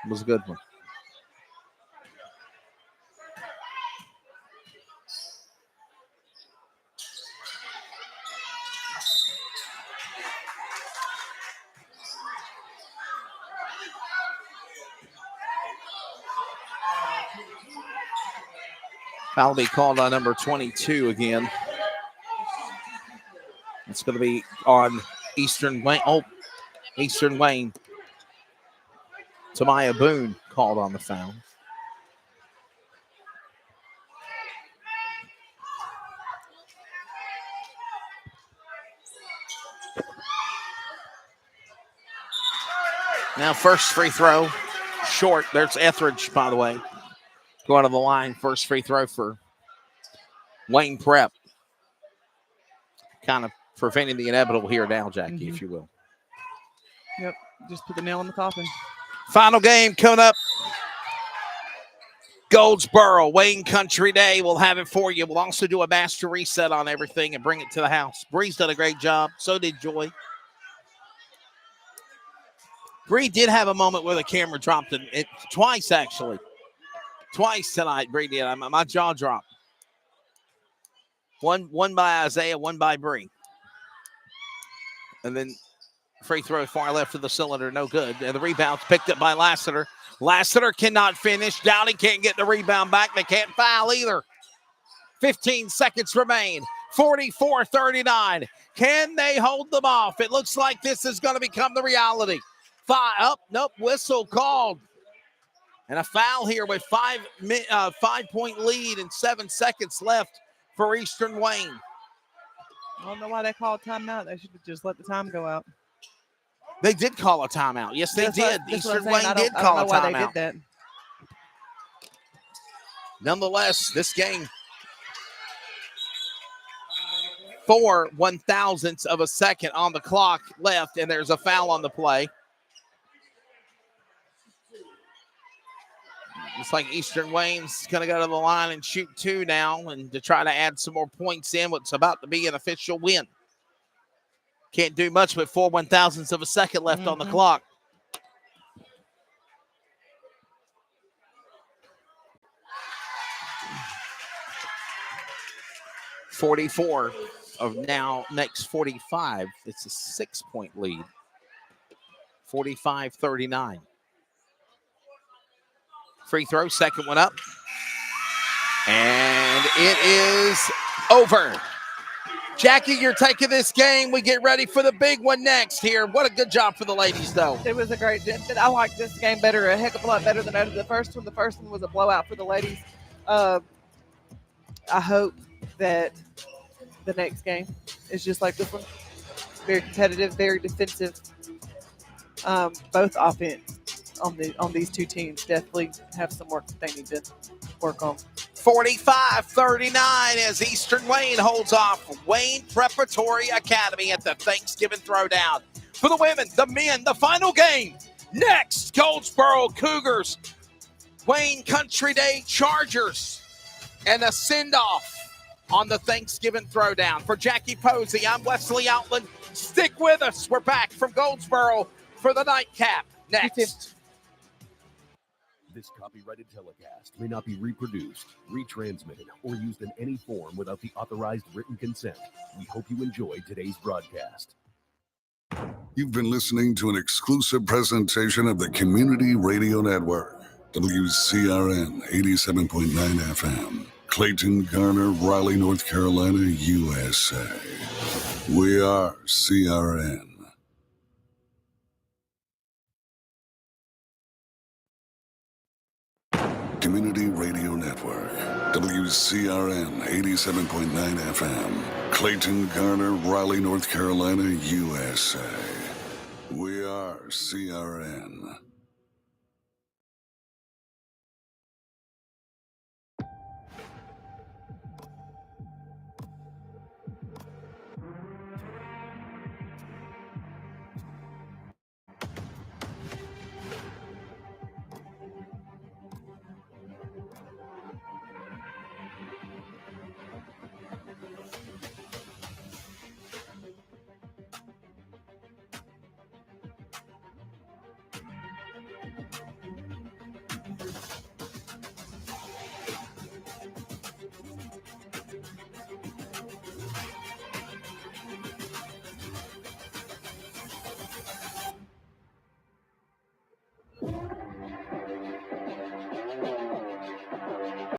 It was a good one. Foul will be called on number 22 again. It's going to be on Eastern Wayne. Oh, Eastern Wayne. Tamaya Boone called on the foul. Now first free throw, short. There's Etheridge, by the way. Going to the line, first free throw for Wayne Prep. Kind of preventing the inevitable here now, Jackie, if you will. Yep, just put the nail in the coffin. Final game coming up. Goldsboro, Wayne Country Day. We'll have it for you. We'll also do a master reset on everything and bring it to the house. Bree's done a great job. So did Joy. Bree did have a moment where the camera dropped it twice, actually. Twice tonight, Bree did. My jaw dropped. One by Isaiah, one by Bree. And then Free throw far left of the cylinder, no good. And the rebound's picked up by Lassiter. Lassiter cannot finish. Downing can't get the rebound back. They can't foul either. 15 seconds remain. 44-39. Can they hold them off? It looks like this is going to become the reality. Whistle called. And a foul here with 5-point lead and 7 seconds left for Eastern Wayne. I don't know why they called timeout. They should have just let the time go out. They did call a timeout. Yes, they did. Eastern Wayne did call a timeout. Why they did that. Nonetheless, this game, 4 1,000ths of a second on the clock left, and there's a foul on the play. Looks like Eastern Wayne's going to go to the line and shoot 2 now and to try to add some more points in what's about to be an official win. Can't do much with 4 1,000ths of a second left on the clock. .44 of now next 45. It's a 6-point lead. 45-39. Free throw, second one up. And it is over. Jackie, you're taking this game. We get ready for the big one next here. What a good job for the ladies, though. It was a great – I like this game better, a heck of a lot better than the first one. The first one was a blowout for the ladies. I hope that the next game is just like this one. Very competitive, very defensive. Both offense on these two teams definitely have some work that they need to work on. 45-39 as Eastern Wayne holds off Wayne Preparatory Academy at the Thanksgiving Throwdown. For the women, the men, the final game. Next, Goldsboro Cougars, Wayne Country Day Chargers, and a send-off on the Thanksgiving Throwdown. For Jackie Posey, I'm Wesley Outland. Stick with us. We're back from Goldsboro for the nightcap next. This copyrighted telecast may not be reproduced, retransmitted, or used in any form without the authorized written consent. We hope you enjoy today's broadcast. You've been listening to an exclusive presentation of the Community Radio Network, WCRN 87.9 FM, Clayton, Garner, Raleigh, North Carolina, USA. We are CRN. Community Radio Network, WCRN 87.9 FM, Clayton, Garner, Raleigh, North Carolina, USA. We are CRN.